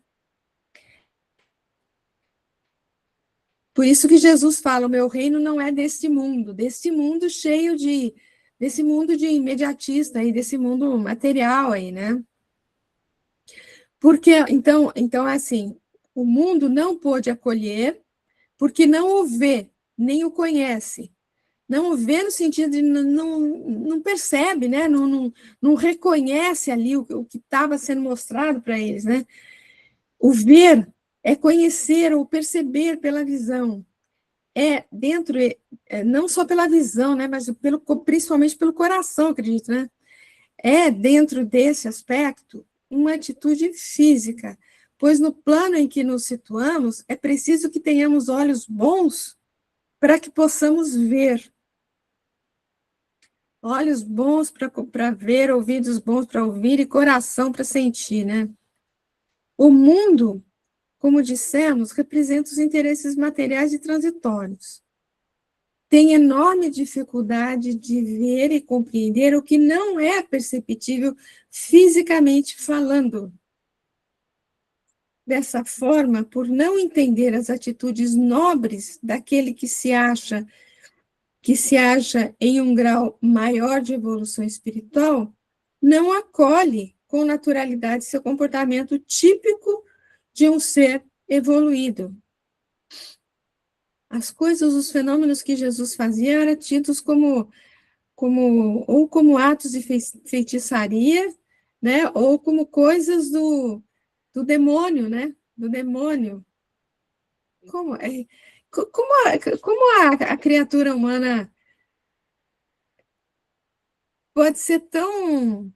Por isso que Jesus fala, o meu reino não é desse mundo cheio desse mundo de imediatista aí, desse mundo material aí, né? Porque, então é assim, o mundo não pôde acolher, porque não o vê, nem o conhece. Não o vê no sentido de não percebe, né? Não reconhece ali o que estava sendo mostrado para eles, né? O ver é conhecer ou perceber pela visão. Não só pela visão, né? Mas principalmente pelo coração, acredito, né? É dentro desse aspecto uma atitude física, pois no plano em que nos situamos, é preciso que tenhamos olhos bons para que possamos ver. Olhos bons para ver, ouvidos bons para ouvir e coração para sentir, né? O mundo, como dissemos, representa os interesses materiais e transitórios. Tem enorme dificuldade de ver e compreender o que não é perceptível fisicamente falando. Dessa forma, por não entender as atitudes nobres daquele que se acha em um grau maior de evolução espiritual, não acolhe com naturalidade seu comportamento típico de um ser evoluído. As coisas, os fenômenos que Jesus fazia eram tidos como atos de feitiçaria, né, ou como coisas do demônio, né, do demônio. Como a criatura humana pode ser tão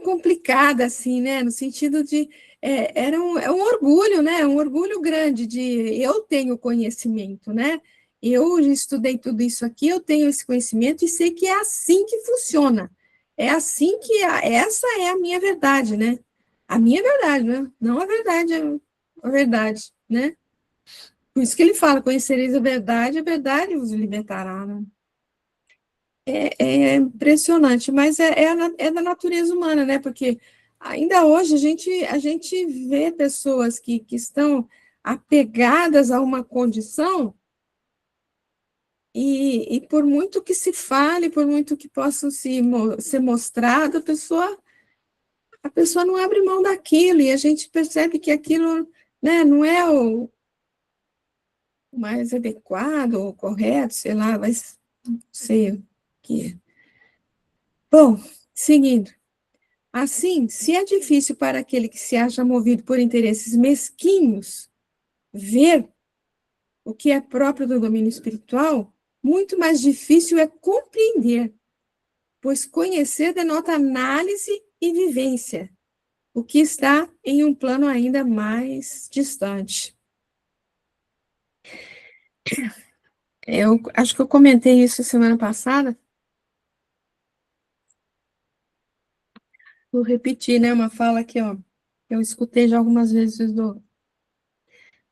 complicada assim, né? No sentido de é um orgulho, né? Um orgulho grande de eu tenho conhecimento, né? Eu estudei tudo isso aqui, eu tenho esse conhecimento e sei que é assim que funciona. É assim que essa é a minha verdade, né? A minha verdade, né? Não a verdade, a verdade, né? Por isso que ele fala, conhecereis a verdade vos libertará, né? É impressionante, mas é da natureza humana, né? Porque ainda hoje a gente vê pessoas que estão apegadas a uma condição e por muito que se fale, por muito que possa ser mostrado, a pessoa não abre mão daquilo e a gente percebe que aquilo, né, não é o mais adequado ou correto, sei lá, mas não sei o que é. Bom, seguindo. Assim, se é difícil para aquele que se acha movido por interesses mesquinhos ver o que é próprio do domínio espiritual, muito mais difícil é compreender, pois conhecer denota análise e vivência, o que está em um plano ainda mais distante. Eu acho que eu comentei isso semana passada. Vou repetir, né, uma fala aqui, ó. eu escutei já algumas vezes do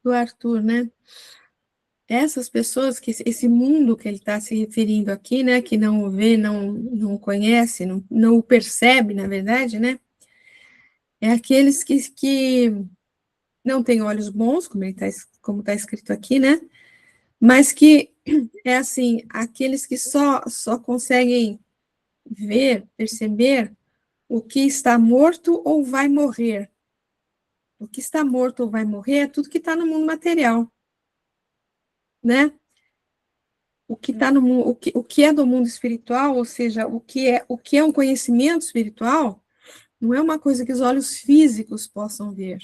Arthur, né? Essas pessoas, esse mundo que ele está se referindo aqui, né, que não o vê, não o conhece, não o percebe, na verdade, né, é aqueles que não têm olhos bons, como tá escrito aqui, né, mas que, é assim, aqueles que só conseguem ver, perceber o que está morto ou vai morrer. O que está morto ou vai morrer é tudo que está no mundo material, né? O que está no mundo, o que é do mundo espiritual, ou seja, o que é um conhecimento espiritual, não é uma coisa que os olhos físicos possam ver,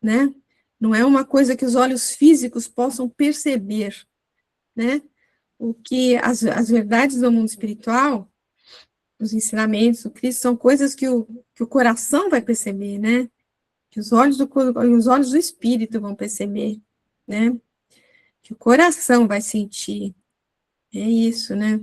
né? Não é uma coisa que os olhos físicos possam perceber, né? O que as verdades do mundo espiritual, os ensinamentos do Cristo, são coisas que o coração vai perceber, né? Que os olhos do espírito vão perceber, né? Que o coração vai sentir. É isso, né?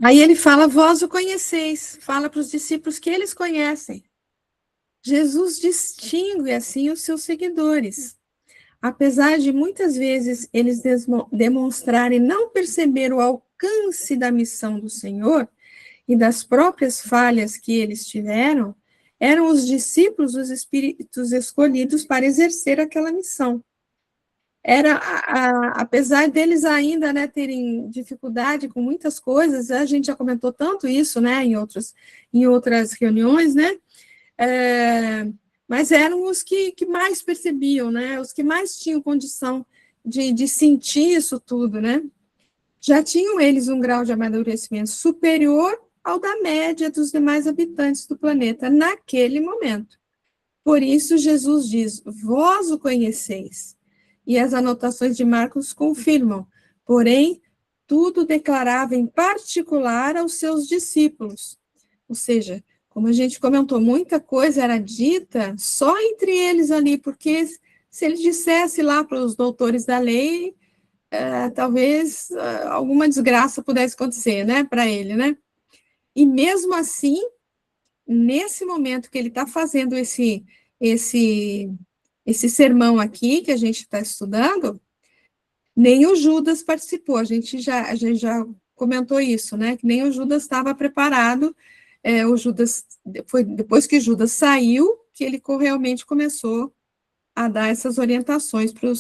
Aí ele fala, vós o conheceis, fala para os discípulos que eles conhecem. Jesus distingue, assim, os seus seguidores. Apesar de muitas vezes eles demonstrarem não perceber o alcance da missão do Senhor e das próprias falhas que eles tiveram, eram os discípulos os espíritos escolhidos para exercer aquela missão. Apesar deles ainda, né, terem dificuldade com muitas coisas, a gente já comentou tanto isso, né, em outras reuniões, né, mas eram os que mais percebiam, né, os que mais tinham condição de sentir isso tudo, né, já tinham eles um grau de amadurecimento superior ao da média dos demais habitantes do planeta naquele momento. Por isso, Jesus diz, vós o conheceis. E as anotações de Marcos confirmam. Porém, tudo declarava em particular aos seus discípulos. Ou seja, como a gente comentou, muita coisa era dita só entre eles ali, porque se ele dissesse lá para os doutores da lei, talvez alguma desgraça pudesse acontecer, né, para ele, né? E mesmo assim, nesse momento que ele está fazendo esse sermão aqui que a gente está estudando, nem o Judas participou. A gente já comentou isso, né? Que nem o Judas estava preparado. O Judas foi depois que Judas saiu que ele realmente começou a dar essas orientações para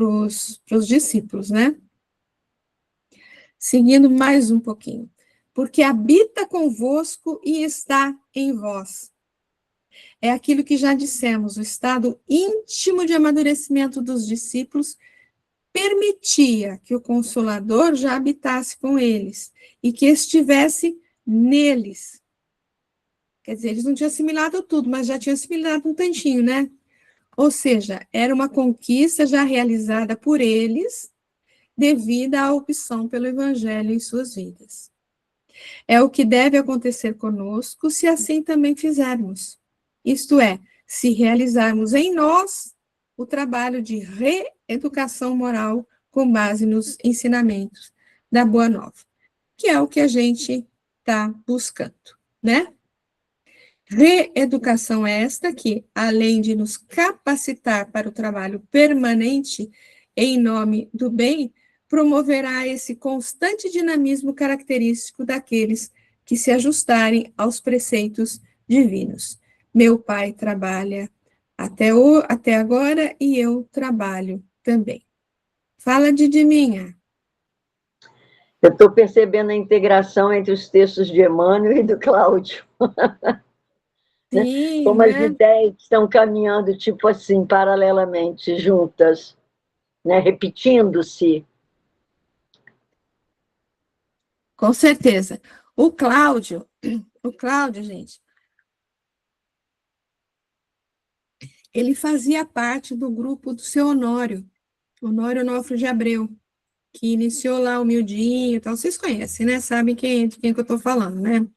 os discípulos, né? Seguindo mais um pouquinho. Porque habita convosco e está em vós. É aquilo que já dissemos, o estado íntimo de amadurecimento dos discípulos permitia que o Consolador já habitasse com eles e que estivesse neles. Quer dizer, eles não tinham assimilado tudo, mas já tinham assimilado um tantinho, né? Ou seja, era uma conquista já realizada por eles devido à opção pelo Evangelho em suas vidas. É o que deve acontecer conosco se assim também fizermos. Isto é, se realizarmos em nós o trabalho de reeducação moral com base nos ensinamentos da Boa Nova, que é o que a gente está buscando, né? Reeducação esta que, além de nos capacitar para o trabalho permanente em nome do bem, promoverá esse constante dinamismo característico daqueles que se ajustarem aos preceitos divinos. Meu pai trabalha até agora e eu trabalho também. Fala, Didiminha. Eu estou percebendo a integração entre os textos de Emmanuel e do Cláudio. Sim, Como as né? ideias estão caminhando, tipo assim, paralelamente, juntas, né? Repetindo-se. Com certeza. O Cláudio, gente, ele fazia parte do grupo do seu Honório Onofre de Abreu, que iniciou lá o Mildinho e tal. Vocês conhecem, né? Sabem de quem que eu estou falando, né?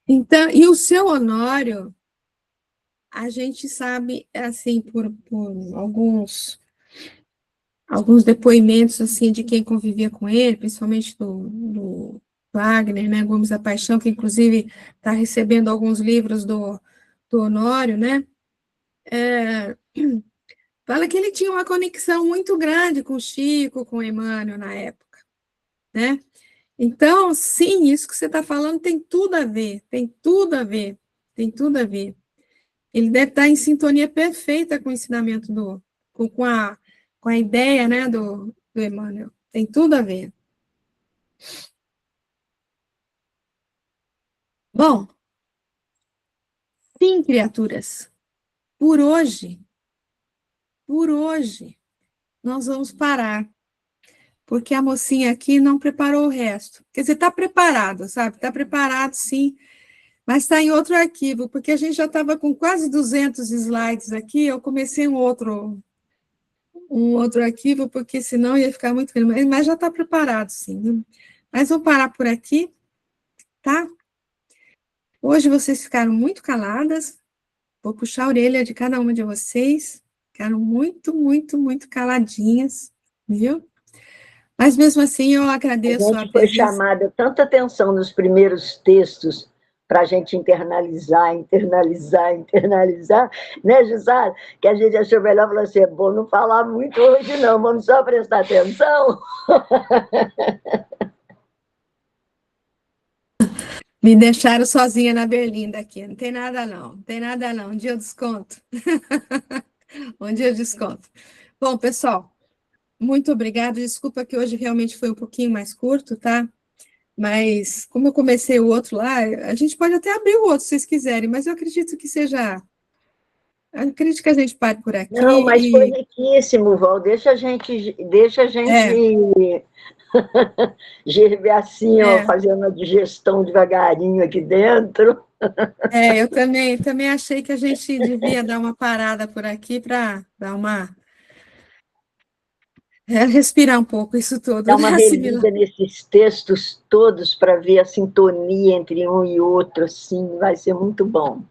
Então, e o seu Honório, a gente sabe, assim, por alguns alguns depoimentos, assim, de quem convivia com ele, principalmente do Wagner, né, Gomes da Paixão, que inclusive está recebendo alguns livros do Honório, né, fala que ele tinha uma conexão muito grande com o Chico, com o Emmanuel na época, né? Então, sim, isso que você está falando tem tudo a ver, tem tudo a ver, tem tudo a ver. Ele deve estar em sintonia perfeita com o ensinamento com a ideia, né, do Emmanuel. Tem tudo a ver. Bom, sim, criaturas, por hoje, nós vamos parar, porque a mocinha aqui não preparou o resto. Quer dizer, está preparado, sabe? Está preparado, sim, mas está em outro arquivo, porque a gente já estava com quase 200 slides aqui, eu comecei um outro arquivo, porque senão ia ficar muito grande, mas já está preparado, sim. Mas vou parar por aqui, tá? Hoje vocês ficaram muito caladas, vou puxar a orelha de cada uma de vocês, ficaram muito, muito, muito caladinhas, viu? Mas mesmo assim eu agradeço A a gente foi presença. chamada tanta atenção nos primeiros textos para a gente internalizar, né, Jussara? Que a gente achou melhor falar assim, é bom não falar muito hoje não, vamos só prestar atenção. Me deixaram sozinha na Berlinda aqui, não tem nada não, não tem nada não, um dia eu desconto. Um dia eu desconto. Bom, pessoal, muito obrigada, desculpa que hoje realmente foi um pouquinho mais curto, tá? Mas como eu comecei o outro lá, a gente pode até abrir o outro se vocês quiserem, mas eu acredito que acredito que a gente pare por aqui Não, mas foi e riquíssimo, Val, deixa a gente é, Gerber assim, ó, é, fazendo a digestão devagarinho aqui dentro. eu também achei que a gente devia dar uma parada por aqui para dar uma respirar um pouco isso tudo, Dar né? uma Assimilar. relida nesses textos todos para ver a sintonia entre um e outro, assim, vai ser muito bom.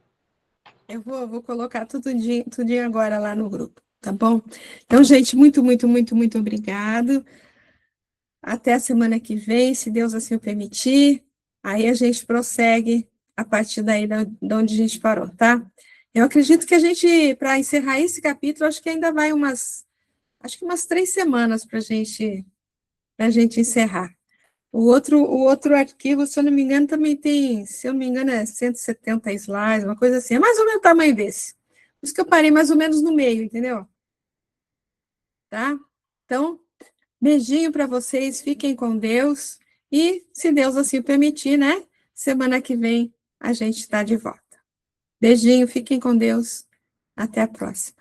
Eu vou colocar tudinho agora lá no grupo, tá bom? Então, gente, muito, muito, muito, muito obrigado. Até a semana que vem, se Deus assim o permitir. Aí a gente prossegue a partir daí de onde a gente parou, tá? Eu acredito que a gente, para encerrar esse capítulo, acho que ainda vai acho que umas 3 semanas para a gente encerrar. O outro arquivo, se eu não me engano, também tem, se eu não me engano, é 170 slides, uma coisa assim, é mais ou menos o tamanho desse. Por isso que eu parei mais ou menos no meio, entendeu? Tá? Então, beijinho para vocês, fiquem com Deus, e se Deus assim permitir, né? Semana que vem a gente está de volta. Beijinho, fiquem com Deus, até a próxima.